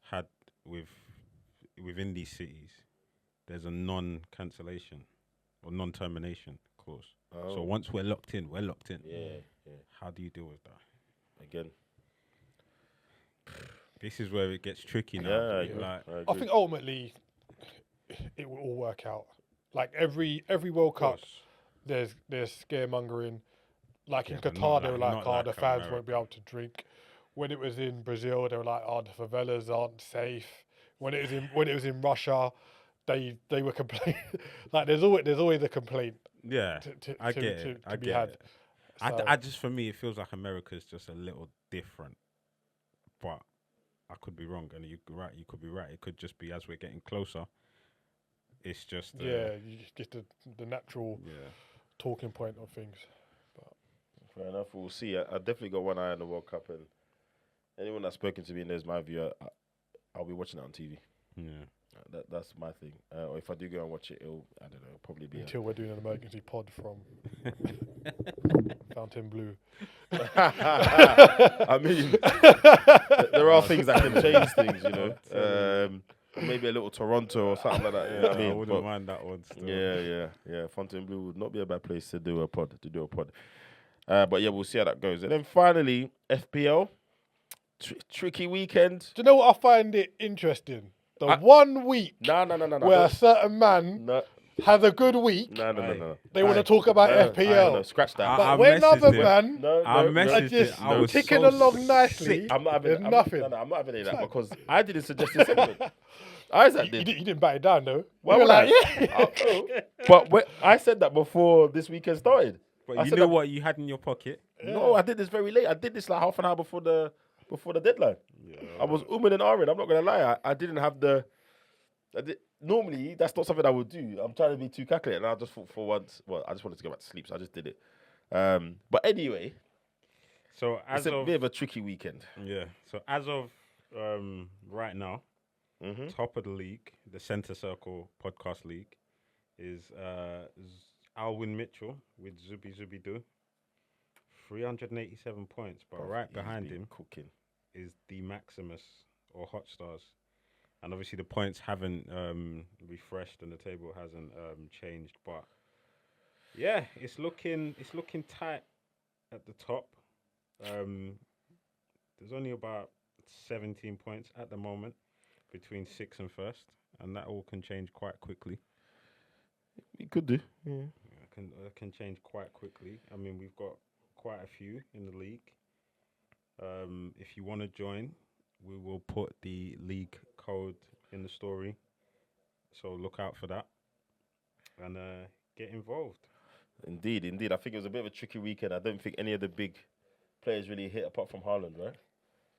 had within these cities, there's a non-cancellation or non-termination clause. So Oh. once we're locked in, we're locked in. Yeah. How do you deal with that? Again. This is where it gets tricky now. Yeah, I Like, agree. I agree. think ultimately it will all work out. Like every World of Cup, course. there's scaremongering. like in Yeah, but Qatar, not they were like- like, not oh, like the fans America. won't be able to drink. When it was in Brazil, they were like, oh, the favelas aren't safe. When it was in Russia, they were complaining. Like there's always a complaint Yeah, I get to it. I be get had. it. So, I just, for me, it feels like America's just a little different. But I could be wrong, and you're right. You could be right. It could just be as we're getting closer. It's just yeah, you just get the natural yeah. talking point of things. Fair enough. We'll see. I definitely got one eye on the World Cup, and anyone that's spoken to me knows my view. I'll be watching it on TV. Yeah. That's my thing. Or if I do go and watch it, it'll, I don't know, probably be. Until we're doing an emergency pod from Fountain Blue. I mean, there are things that can change things, you know. Maybe a little Toronto or something like that. You know what I mean? I wouldn't mind that one. Still. Yeah. Fontainebleau would not be a bad place to do a pod. But yeah, we'll see how that goes. And then finally, FPL, tricky weekend. Do you know what I find it interesting? The 1 week No. where a certain man No. has a good week, No. they want to talk about No, FPL. scratch that. But I when messaged other him. man I no. messaged just it. I was ticking so along nicely, sick. I'm not having there's nothing. I'm not having any of that because I didn't suggest this segment. Isaac You did. didn't bat it down though. Why You were would I? like, yeah. Oh. But I said that before this weekend started. But I you said knew that- what you had in your pocket. No, I did this very late. I did this like half an hour before the deadline. I was umming and ahhing. I'm not gonna lie. I didn't have the. Normally, that's not something I would do. I'm trying to be too calculated, and I just thought for once. Well, I just wanted to go back to sleep, so I just did it. But anyway, So it's as a of bit of a tricky weekend. yeah. So as of right now, Mm-hmm. top of the league, the Centre Circle Podcast League, is Alwyn Mitchell with Zubi Doo, 387 points. But right behind him cooking. is the Maximus or Hot Stars, and obviously the points haven't refreshed and the table hasn't changed. But yeah, it's looking tight at the top. There's only about 17 points at the moment between 6th and 1st, and that all can change quite quickly. You could do. Yeah. Can change quite quickly. I mean, we've got quite a few in the league. If you want to join, we will put the league code in the story, so look out for that and get involved. Indeed. I think it was a bit of a tricky weekend. I don't think any of the big players really hit apart from Haaland, right?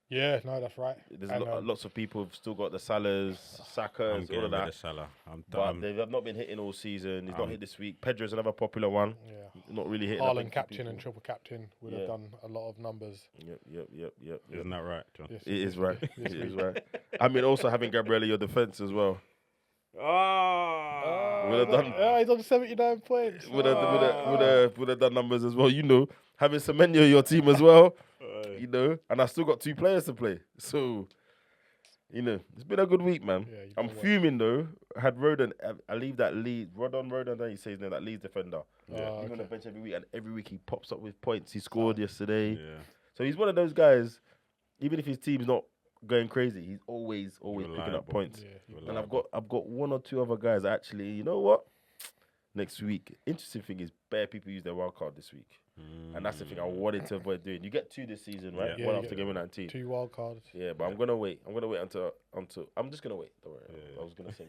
Yeah, no, that's right. There's And, lots of people who've still got the Salahs, I'm Sakas, all getting of rid that. of Salah. I'm But done. they have not been hitting all season. He's not hit this week. Pedro's another popular one. yeah. Not really hitting. I Haaland think, for captain and people. triple captain would Yeah. have done a lot of numbers. Yep. Isn't that right, John? Yes, It is right. Yes, It is right. I mean, also having Gabriel in your defence as well. Would have done. Yeah, he's on 79 points. Would have done numbers as well. You know, having Semenyo in your team as well. You know, and I still got 2 players to play. So, you know, it's been a good week, man. Yeah, you I'm gotta watch. fuming though. I had Rodon. I leave that lead. Rodon. Don't you say his name? That Leeds defender. Yeah. He's on the bench every week, and every week he pops up with points. He scored yesterday. Yeah. So he's one of those guys. Even if his team's not going crazy, he's always picking up Reliable. points. Yeah, And I've got 1 or 2 other guys actually. You know what? Next week, interesting thing is, bare people use their wild card this week, and that's the thing I wanted to avoid doing. You get 2 this season, right? Yeah. One you after get game 19. 2 wild cards. Yeah, but I'm gonna wait. I'm gonna wait until. I'm just gonna wait. Don't worry. I was gonna say.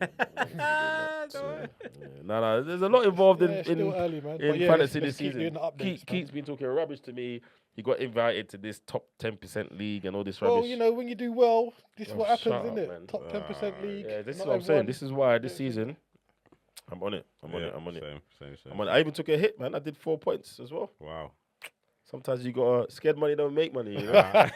No. There's a lot involved Yeah, it's still in early, man. in But yeah, fantasy let's this keep doing season. the updates, Keith's been talking rubbish to me. He got invited to this top 10% league and all this Well, rubbish. you know, when you do well, this is Oh, what happens, shut isn't up, it? man. Top 10% league. Yeah, this is not what I'm saying. everyone- This is why this season I'm on it. I'm on Yeah, it. I'm on it. Same. I'm on it. I even took a hit, man. I did 4 points as well. Wow. Sometimes you got scared money don't make money. You know? Hey,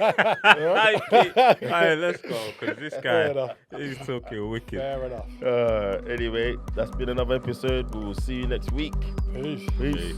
let's go, because this Fair guy, enough. he's talking wicked. Fair enough. Anyway, that's been another episode. We will see you next week. Peace. Peace.